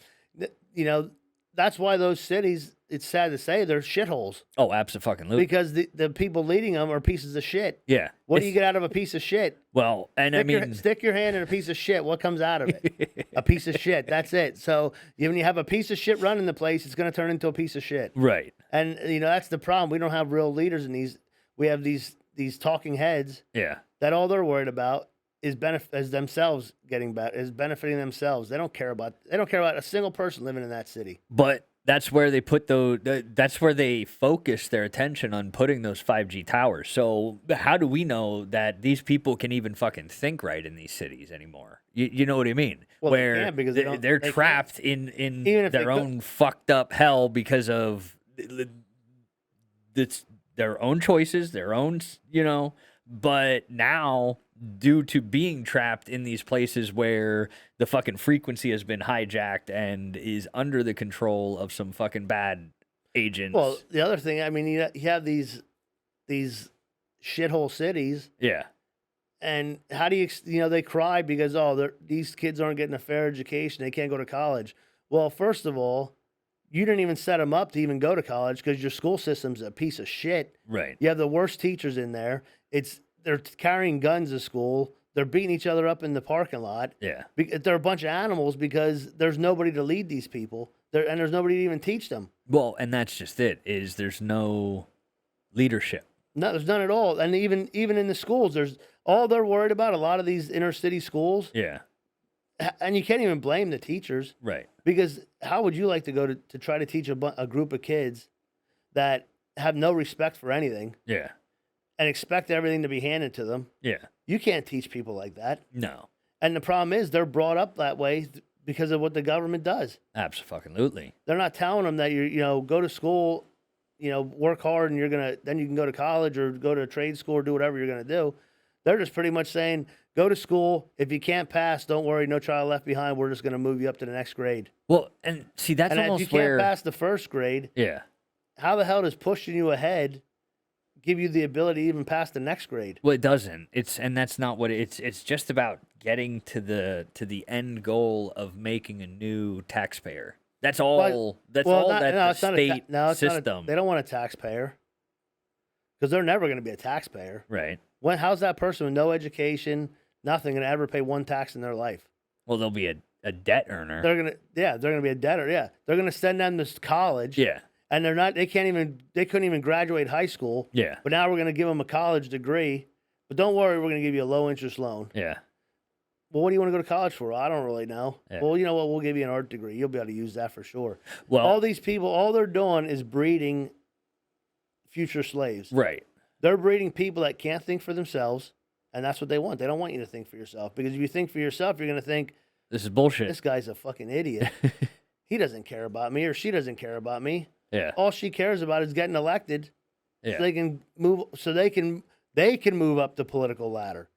You know, that's why those cities. It's sad to say they're shitholes Oh, absolutely. because the people leading them are pieces of shit. Yeah. What do you get out of a piece of shit? Well, and I mean, Stick your hand in a piece of shit. What comes out of it? A piece of shit. That's it. So when you have a piece of shit running the place, it's going to turn into a piece of shit. right. And that's the problem. We don't have real leaders in these. We have these talking heads Yeah. that all they're worried about is themselves getting better, is benefiting themselves. They don't care about a single person living in that city. But that's where they put that's where they focus their attention on putting those 5G towers. So how do we know that these people can even fucking think right in these cities anymore? You know what I mean? Well, they where can't because they don't- they're they can't. trapped in Even if they their could- own fucked up hell because of it's their own choices, their own, but now due to being trapped in these places where the fucking frequency has been hijacked and is under the control of some fucking bad agents. Well, the other thing, I mean, you have these shithole cities, yeah. and how do they cry because these kids aren't getting a fair education, they can't go to college. Well, first of all, you didn't even set them up to even go to college because your school system's a piece of shit. Right. You have the worst teachers in there. They're carrying guns to school. They're beating each other up in the parking lot. Yeah. They're a bunch of animals because there's nobody to lead these people. And there's nobody to even teach them. Well, and that's just it, is there's no leadership. No, there's none at all. And even in the schools, there's all they're worried about. A lot of these inner city schools, Yeah. and you can't even blame the teachers Right. because how would you like to go to try to teach a group of kids that have no respect for anything Yeah. and expect everything to be handed to them? Yeah. You can't teach people like that. No. And the problem is they're brought up that way because of what the government does. Absolutely. They're not telling them that go to school, work hard, and then you can go to college or go to a trade school or do whatever you're gonna do. They're just pretty much saying, go to school. If you can't pass, don't worry, no child left behind. We're just gonna move you up to the next grade. Well, and see, that's And if almost you can't where. pass the first grade, Yeah. how the hell does pushing you ahead give you the ability to even pass the next grade? Well, it doesn't. And that's not what it's just about getting to the end goal of making a new taxpayer. That's all. That's all that the state system. They don't want a taxpayer because they're never going to be a taxpayer. Right. How's that person with no education, nothing, going to ever pay one tax in their life? Well, they'll be a debt earner. They're gonna be a debtor. Yeah, they're gonna send them to college. Yeah. And they couldn't even graduate high school. Yeah. But now we're gonna give them a college degree. But don't worry, we're gonna give you a low interest loan. Yeah. Well, what do you want to go to college for? I don't really know. Yeah. Well, you know what? We'll give you an art degree. You'll be able to use that for sure. Well, All these people, all they're doing is breeding future slaves. right. They're breeding people that can't think for themselves, and that's what they want. They don't want you to think for yourself because if you think for yourself, you're gonna think This is bullshit. this guy's a fucking idiot. He doesn't care about me, or she doesn't care about me. Yeah. All she cares about is getting elected, Yeah. so they can move. So they can move up the political ladder.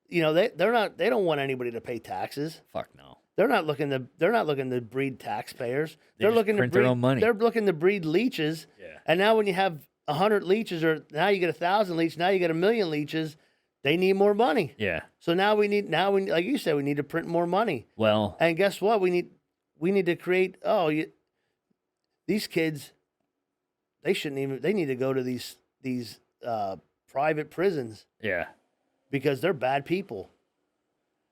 They don't want anybody to pay taxes. Fuck no. They're not looking to breed taxpayers. They They're just looking to print their breed own money. They're looking to breed leeches. Yeah. And now when you have 100 leeches, or now you get 1,000 leeches, now you get 1,000,000 leeches, they need more money. Yeah. So now we like you said, we need to print more money. Well. And guess what? We need to create. These kids, they need to go to these private prisons Yeah. because they're bad people.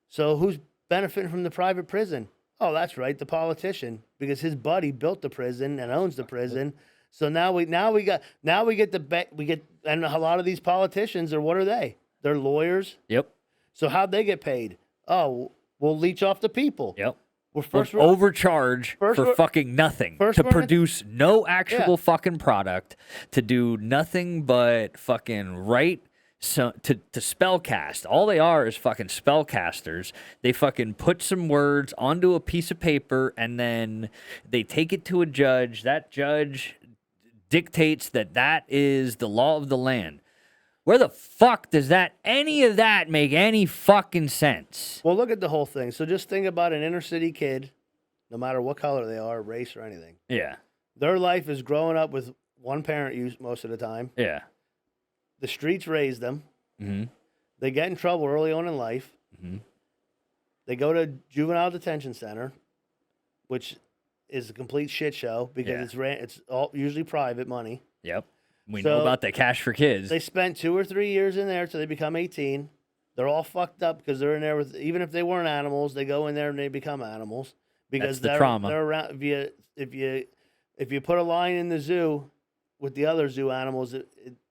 So who's benefiting from the private prison? Oh, that's right, the politician, because his buddy built the prison and owns the prison. So now we get and a lot of these politicians what are they? They're lawyers. Yep. So how'd they get paid? Oh, we'll leech off the people. Yep. Well, We'll overcharge for fucking nothing to produce no actual fucking product, to do nothing but fucking write, so to spellcast. All they are is fucking spellcasters. They fucking put some words onto a piece of paper and then they take it to a judge. That judge dictates that is the law of the land. Where the fuck does any of that make any fucking sense? Well, look at the whole thing. So just think about an inner city kid no matter what color they are, race, or anything. Yeah. Their life is growing up with one parent most of the time. Yeah. The streets raise them. Mm-hmm. They get in trouble early on in life. Mm-hmm. They go to juvenile detention center, which is a complete shit show because it's all usually private money. Yep. We So, know about the cash for kids. They spent 2 or 3 years in there till they become 18. They're all fucked up because they're in there with, even if they weren't animals, they go in there and they become animals because That's the trauma. They're around. If you put a lion in the zoo with the other zoo animals,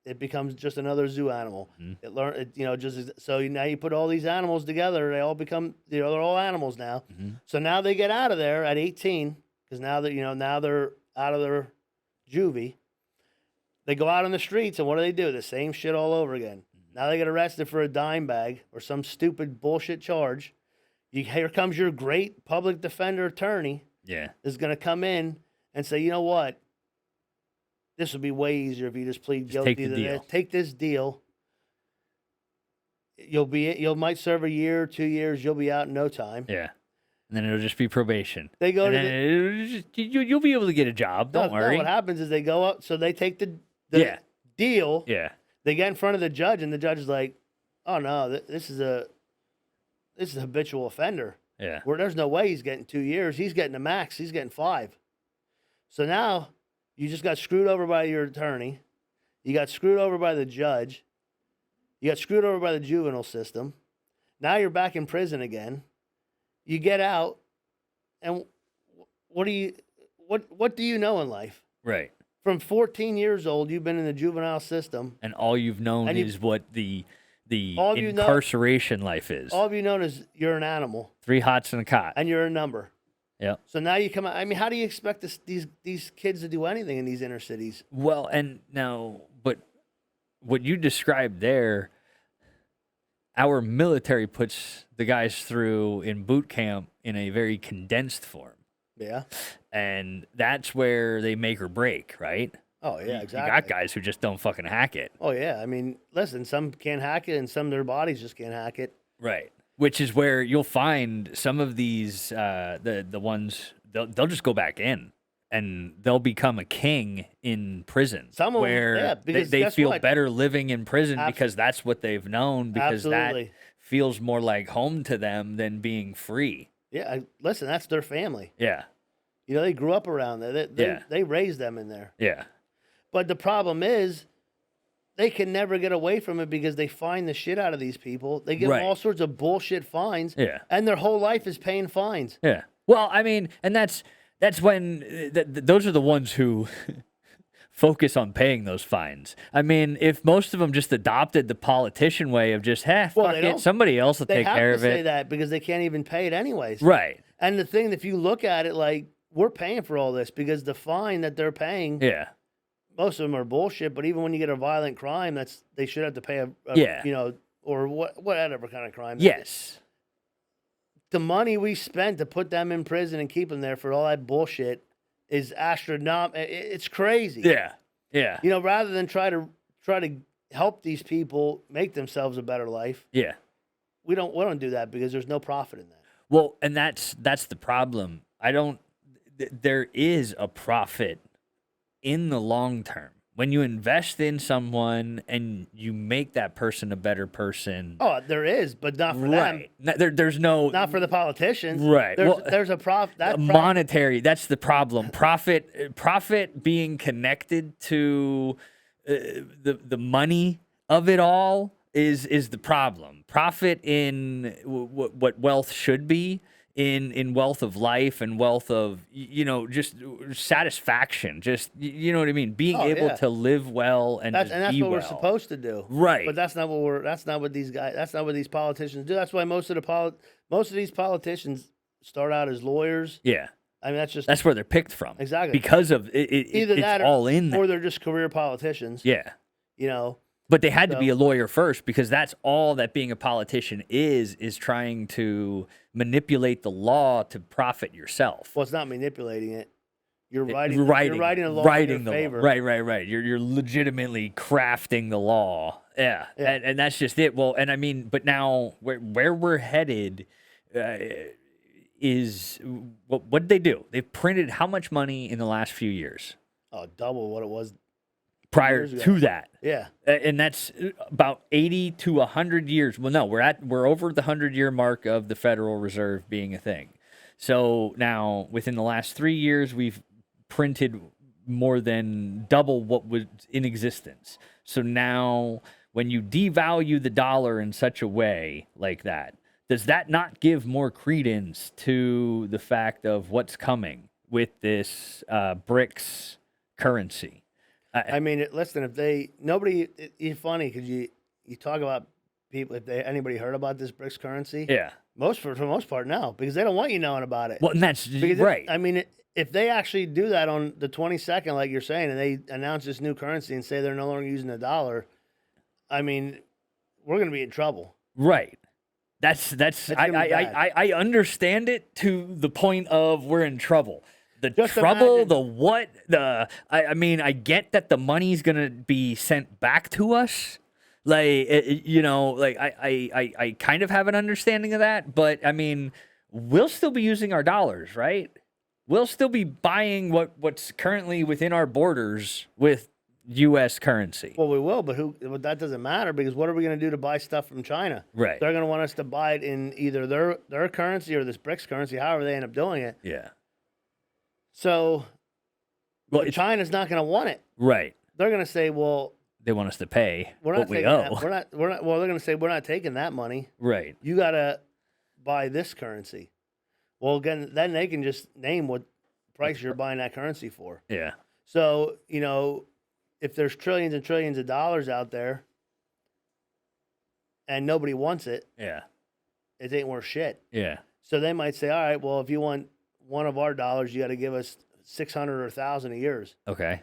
it becomes just another zoo animal. Mm-hmm. Now you put all these animals together, they all become, they're all animals now. Mm-hmm. So now they get out of there at 18 because now they're out of their juvie. They go out on the streets, and what do? The same shit all over again. Now they get arrested for a dime bag or some stupid bullshit charge. Here comes your great public defender attorney Yeah. is going to come in and say, you know what? This would be way easier if you just plead guilty take the to deal. this. Take this deal. You might serve a year, 2 years. You'll be out in no time. Yeah. And then it'll just be probation. They go And to then you'll be able to get a job. Don't worry. what happens is they go up. So they take the deal. Yeah. They get in front of the judge, and the judge is like, "Oh no, this is a habitual offender. Yeah. Where there's no way he's getting 2 years. He's getting the max. He's getting 5. So now you just got screwed over by your attorney. You got screwed over by the judge. You got screwed over by the juvenile system. Now you're back in prison again. You get out, and what do you know in life? Right. From 14 years old, you've been in the juvenile system. And all you've known is what the all you know- incarceration life is. All of you know is you're an animal 3 hots and a cot. and you're a number. Yeah. So now you come out. I mean, how do you expect these kids to do anything in these inner cities? Well, and now, but what you described there, our military puts the guys through in boot camp in a very condensed form. Yeah. And that's where they make or break, right? Oh yeah, You exactly. got guys who just don't fucking hack it. Oh yeah. I mean, listen, some can't hack it, and some their bodies just can't hack it. Right. Which is where you'll find some of these, the ones, they'll just go back in and they'll become a king in prison. Some of them, where yeah, because they guess feel what? better living in prison because that's what they've known, because Absolutely. that feels more like home to them than being free. Yeah. Listen, that's their family. Yeah. You know, they grew up around there. Yeah. They raised them in there. Yeah. But the problem is, they can never get away from it because they fine the shit out of these people. They give Right. them all sorts of bullshit fines. Yeah. And their whole life is paying fines. Yeah. Well, I mean, and that's when those are the ones who focus on paying those fines. I mean, if most of them just adopted the politician way of just, fuck they it, don't. somebody else will They take have care to of say it. that because they can't even pay it anyways. Right. And the thing, if you look at it, like, we're paying for all this because the fine that they're paying, Yeah. most of them are bullshit. But even when you get a violent crime, they should have to pay Yeah. or whatever kind of crime. that is. Yes. The money we spent to put them in prison and keep them there for all that bullshit is astronomical. It's crazy. Yeah. Yeah. You know, rather than try to help these people make themselves a better life, Yeah. we don't do that because there's no profit in that. Well, and that's the problem. There is a profit in the long term. When you invest in someone and you make that person a better person. Oh, there is, but not for them. Right. There's no. Not for the politicians. Right. There's a profit. Monetary. That's the problem. Profit being connected to the money of it all is the problem. Profit in what wealth should be. In wealth of life and wealth of, just satisfaction, just, you know what I mean? Being able to live well and that's be what well. we're supposed to do. Right. But that's not what these politicians do. That's why most of these politicians start out as lawyers. Yeah. I mean, that's where they're picked from. Exactly. Because of it. Either it's that all in there. or they're just career politicians. Yeah. But they had to be a lawyer first, because that's all that being a politician is trying to manipulate the law to profit yourself. Well, it's not manipulating it. You're writing a law writing in the their favor. Law. Right. You're legitimately crafting the law. Yeah. And that's just it. Well, and I mean, but now where we're headed, is what did they do? They've printed how much money in the last few years Oh, double what it was. prior Years ago. to that? Yeah. And that's about 80 to 100 years. Well, no, we're over the 100-year mark of the Federal Reserve being a thing. So now, within the last 3 years, we've printed more than double what was in existence. So now, when you devalue the dollar in such a way like that, does that not give more credence to the fact of what's coming with this BRICS currency? I mean, listen, it's funny because you talk about people, anybody heard about this BRICS currency? Yeah. For the most part, no, because they don't want you knowing about it. Well, and that's Because right. If they actually do that on the 22nd, like you're saying, and they announce this new currency and say they're no longer using the dollar, I mean, we're going to be in trouble. Right. That's gonna be bad. I understand it to the point of we're in trouble. The Just trouble, imagine- the what, I mean, I get that the money's gonna be sent back to us. Like I kind of have an understanding of that, but I mean, we'll still be using our dollars, right? We'll still be buying what's currently within our borders with U.S. currency. Well, we will, but that doesn't matter because what are we going to do to buy stuff from China? Right. They're going to want us to buy it in either their currency or this BRICS currency, however they end up doing it. Yeah. So, Well, it's, China's not going to want it. right. They're going to say, "Well, They want us to pay we're what not we taking owe. that. We're not. Well, they're going to say we're not taking that money. Right. You got to buy this currency." Well, again, then they can just name what price you're buying that currency for. Yeah. So, if there's trillions and trillions of dollars out there and nobody wants it, Yeah. it ain't worth shit. Yeah. So they might say, all right, well, if you want one of our dollars, you got to give us 600 or 1,000 of yours. Okay.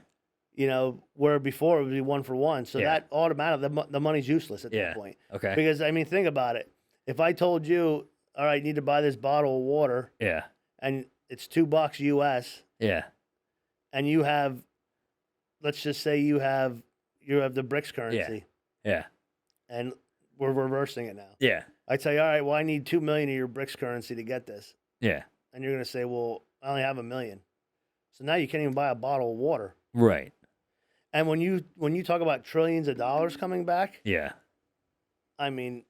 Where before it would be one for one. So Yeah. that automatically, the money's useless at Yeah. that point. Okay. Because, think about it. If I told you, all right, you need to buy this bottle of water Yeah. and it's $2 US Yeah. and you have, let's just say you have the BRICS currency Yeah. and we're reversing it now. Yeah. I tell you, all right, well, I need 2 million of your BRICS currency to get this. Yeah. And you're going to say, well, I only have 1 million. So now you can't even buy a bottle of water. Right. And when you talk about trillions of dollars coming back, Yeah. I mean,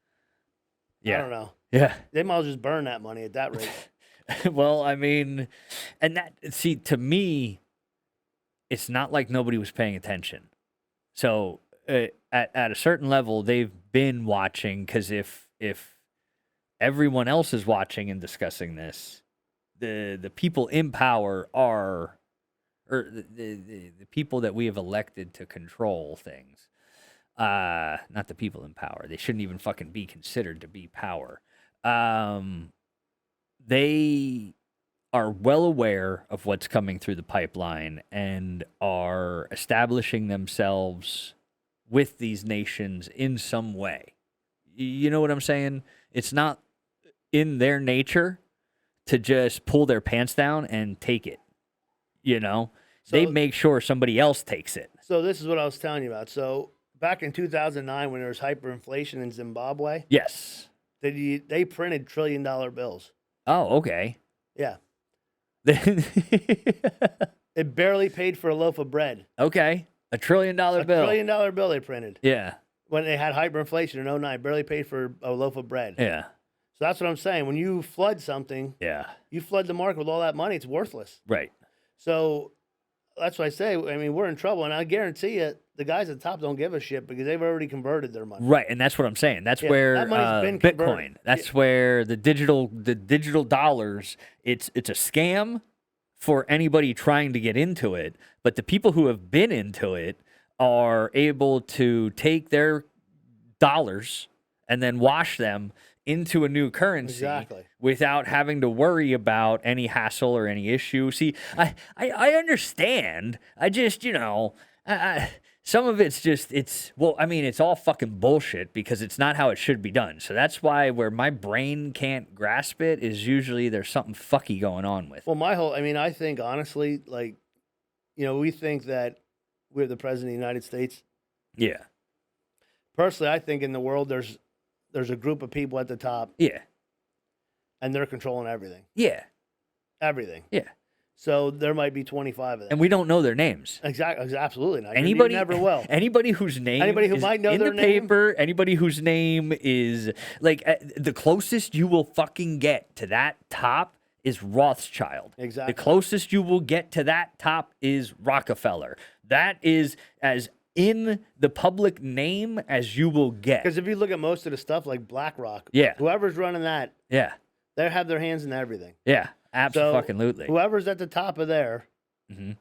Yeah. I don't know. Yeah. They might as well just burn that money at that rate. Well, I mean, and to me, it's not like nobody was paying attention. So at a certain level, they've been watching because if everyone else is watching and discussing this, the people in power are, or the people that we have elected to control things. Not the people in power. They shouldn't even fucking be considered to be power. They are well aware of what's coming through the pipeline and are establishing themselves with these nations in some way. You know what I'm saying? It's not in their nature to just pull their pants down and take it. They So- make sure somebody else takes it. So this is what I was telling you about. So back in 2009, when there was hyperinflation in Zimbabwe, Yes. they printed $1 trillion bills. Oh, okay. Yeah. It barely paid for a loaf of bread. Okay. $1 trillion bill. $1 trillion bill they printed. Yeah. When they had hyperinflation in 2009, barely paid for a loaf of bread. Yeah. So that's what I'm saying. When you flood something, Yeah. you flood the market with all that money, it's worthless. Right. So that's what I say. I mean, we're in trouble. And I guarantee you, the guys at the top don't give a shit because they've already converted their money. Right, and that's what I'm saying. That's Yeah, where that money's been Bitcoin. converted. That's where the digital dollars. It's a scam for anybody trying to get into it. But the people who have been into it are able to take their dollars and then wash them into a new currency Exactly. without having to worry about any hassle or any issue. See, I understand. I just, some of it's just, it's all fucking bullshit because it's not how it should be done. So that's why where my brain can't grasp it is usually there's something fucky going on with. Well, I think honestly, we think that we're the president of the United States. Yeah. Personally, I think in the world there's a group of people at the top Yeah. and they're controlling everything. Yeah. Everything. Yeah. So there might be 25 of them. And we don't know their names. Exactly. Absolutely not. Anybody You never will. Anybody whose name Anybody who is might know in their the name? paper, anybody whose name is like the closest you will fucking get to that top is Rothschild. Exactly. The closest you will get to that top is Rockefeller. That is as in the public name as you will get. Because if you look at most of the stuff like BlackRock, Yeah. whoever's running that, Yeah. they have their hands in everything. Yeah. So Absolutely. whoever's at the top of there Mhm.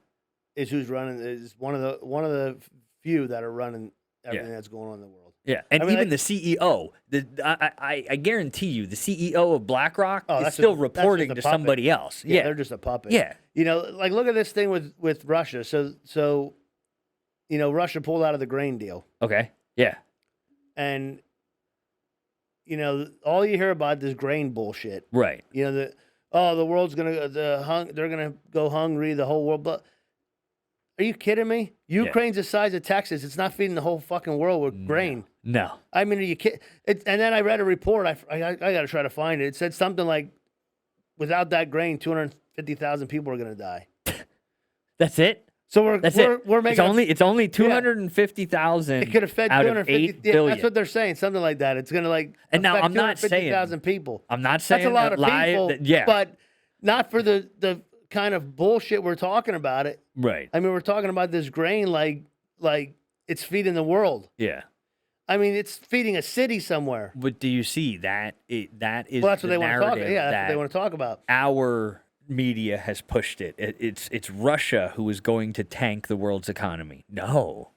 is who's running. Is one of the few that are running everything that's going on in the world. Yeah, and I mean, even like- the CEO, I guarantee you, the CEO of BlackRock Oh, is that's still just- that's reporting just to a puppet. somebody else. Yeah, Yeah, they're just a puppet. yeah, You know, like look at this thing with Russia. So, you know, Russia pulled out of the grain deal, okay, yeah, and you know, all you hear about this grain bullshit. right. You know, the world's gonna they're gonna go hungry, the whole world. But are you kidding me? Ukraine's the size of Texas. It's not feeding the whole fucking world with grain. No, I mean, are you kidding? And then I read a report. I got to try to find it. It said something like, without that grain, 250,000 people are gonna die. that's it. So we're making It's only 250,000. it could have fed out of 250. 8 Yeah, billion. that's what they're saying. Something like that. It's gonna like And now affect I'm not saying- 250,000 people. I'm not saying That's a lot that of live. people. Yeah, but not for the kind of bullshit we're talking about. It. right. I mean, we're talking about this grain like it's feeding the world. Yeah, I mean, it's feeding a city somewhere. but do you see that? That is Well, that's what the they want to talk about. narrative Yeah, that's what that they want to talk about. our media has pushed it. It's Russia who is going to tank the world's economy. No.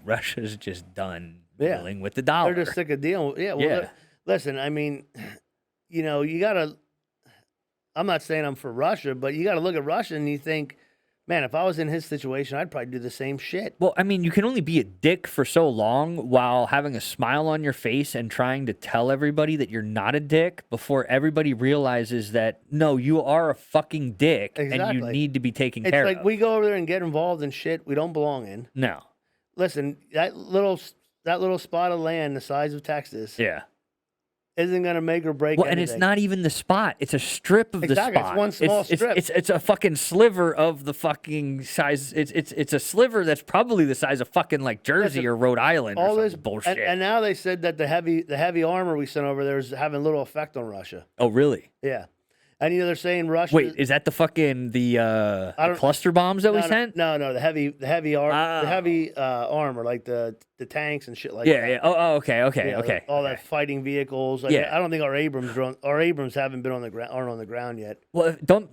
Russia's just done Yeah. dealing with the dollar. They're just sick of dealing. Yeah. Well, Yeah. listen. I mean, you know, you gotta. I'm not saying I'm for Russia, but you got to look at Russia and you think, man, if I was in his situation, I'd probably do the same shit. Well, I mean, you can only be a dick for so long while having a smile on your face and trying to tell everybody that you're not a dick before everybody realizes that, no, you are a fucking dick and you Exactly. need to be taken It's care like of. we go over there and get involved in shit we don't belong in. No. Listen, that little spot of land the size of Texas Yeah. isn't going to make or break Well, and anything. it's not even the spot. It's a strip of Exactly, the it's spot. one small strip. It's a fucking sliver of the fucking size. It's a sliver that's probably the size of fucking like Jersey Listen, or Rhode Island or all some this bullshit. And now they said that the heavy armor we sent over there is having little effect on Russia. Oh, really? Yeah, and you know they're saying Russia. Wait, is that the fucking the don't- cluster bombs that we no, sent? No, the heavy armor, like the tanks and shit like Yeah, that. yeah. Oh, okay, You know, okay. all that fighting vehicles. Like, Yeah. I don't think our Abrams haven't been on the ground, aren't on the ground yet. Well, don't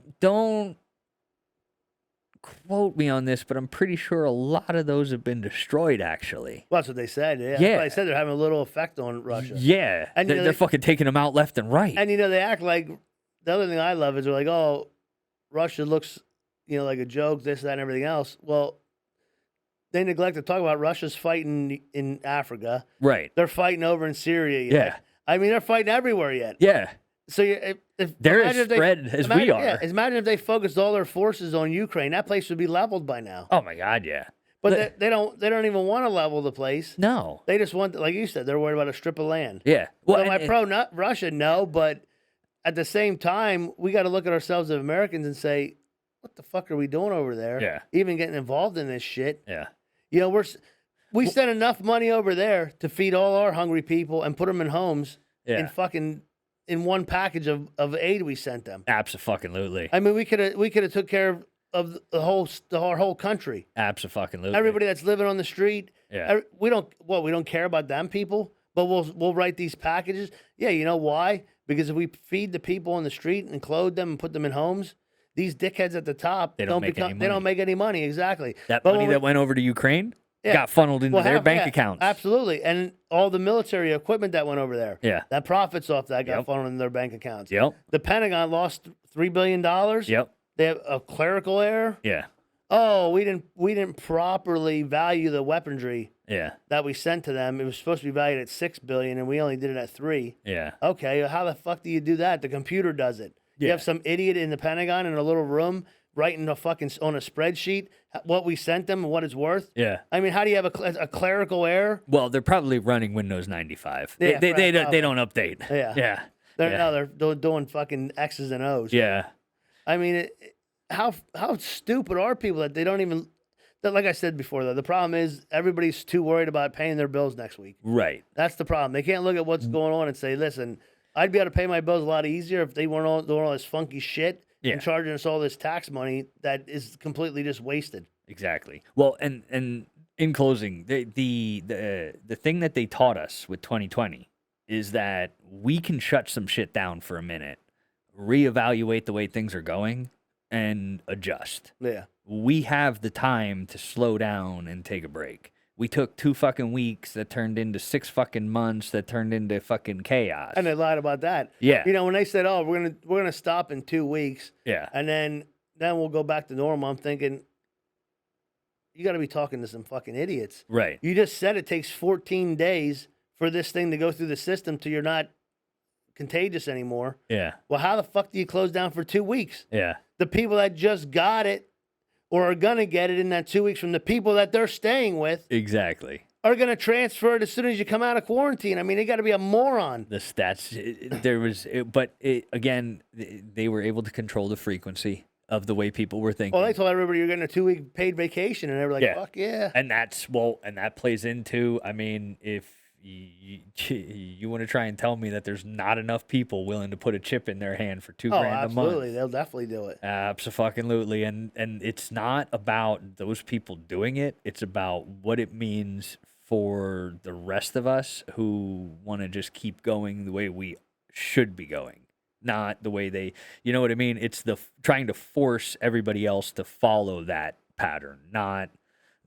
quote me on this, but I'm pretty sure a lot of those have been destroyed. Actually. Well, that's what they said. Yeah, Yeah. They said they're having a little effect on Russia. Yeah, And, you know, they're they- fucking taking them out left and right. And you know they act like the other thing I love is they're like, oh, Russia looks, you know, like a joke, this, that, and everything else. Well, they neglect to talk about Russia's fighting in Africa. Right. They're fighting over in Syria. Yet. Yeah. I mean, they're fighting everywhere yet. Yeah. So if They're imagine as if they- spread as we imagine- are. Yeah, imagine if they focused all their forces on Ukraine. That place would be leveled by now. Oh my God. Yeah. But they don't even want to level the place. No. They just want, like you said, they're worried about a strip of land. Yeah. Well, Well, am I and- pro not Russia? No, but at the same time, we got to look at ourselves as Americans and say, what the fuck are we doing over there? Yeah. Even getting involved in this shit. yeah. You know, we send enough money over there to feed all our hungry people and put them in homes Yeah. in one package of aid we sent them. Absolutely. I mean, we could have took care of our whole country. Absolutely. Everybody that's living on the street. Yeah. We don't care about them people, but we'll write these packages. Yeah, you know why? Because if we feed the people on the street and clothe them and put them in homes, these dickheads at the top They don't make any they money. don't make any money. Exactly. That But money when we- that went over to Ukraine Yeah. got funneled into well, their half- bank yeah, accounts. Absolutely, and all the military equipment that went over there. Yeah. That profits off that got Yep. funneled in their bank accounts. Yep. The Pentagon lost $3 billion. Yep. They have a clerical error. Yeah. Oh, we didn't properly value the weaponry Yeah. that we sent to them. It was supposed to be valued at $6 billion, and we only did it at $3 billion. Yeah. Okay, how the fuck do you do that? The computer does it. You Yeah. have some idiot in the Pentagon in a little room writing on a spreadsheet what we sent them and what it's worth. Yeah. I mean, how do you have a clerical error? Well, they're probably running Windows 95. Yeah, They probably. don't update. Yeah. Yeah. They're doing fucking X's and O's. Yeah. I mean, how stupid are people that they don't even? Like I said before, though, the problem is everybody's too worried about paying their bills next week. Right. That's the problem. They can't look at what's going on and say, "Listen, I'd be able to pay my bills a lot easier if they weren't all doing all this funky shit and charging us all this tax money that is completely just wasted." Exactly. Well, and in closing, the thing that they taught us with 2020 is that we can shut some shit down for a minute, reevaluate the way things are going, and adjust. Yeah. We have the time to slow down and take a break. We took 2 fucking weeks that turned into 6 fucking months that turned into fucking chaos. And they lied about that. Yeah. You know, when they said, "Oh, we're gonna stop in 2 weeks," Yeah. and then we'll go back to normal, I'm thinking, you got to be talking to some fucking idiots. Right. You just said it takes 14 days for this thing to go through the system till you're not contagious anymore. Yeah. Well, how the fuck do you close down for 2 weeks? Yeah. The people that just got it or are gonna get it in that 2 weeks from the people that they're staying with Exactly. are gonna transfer it as soon as you come out of quarantine. I mean, they got to be a moron. The stats, again, they were able to control the frequency of the way people were thinking. Well, they told everybody you're getting a 2-week paid vacation, and they were like, "Fuck yeah!" And that plays into. I mean, if you want to try and tell me that there's not enough people willing to put a chip in their hand for $2 grand a month, absolutely, they'll definitely do it. Absolutely, and it's not about those people doing it. It's about what it means for the rest of us who want to just keep going the way we should be going. Not the way they, you know what I mean? It's trying to force everybody else to follow that pattern, not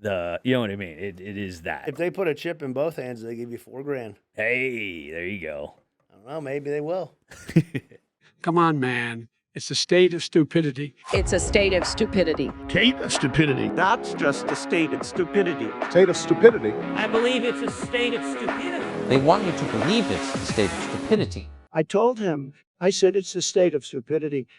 you know what I mean? It is that. If they put a chip in both hands, they give you $4 grand. Hey, there you go. I don't know. Maybe they will. Come on, man. It's a state of stupidity. It's a state of stupidity. State of stupidity. That's just a state of stupidity. State of stupidity. I believe it's a state of stupidity. They want you to believe it's the state of stupidity. I told him. I said it's a state of stupidity.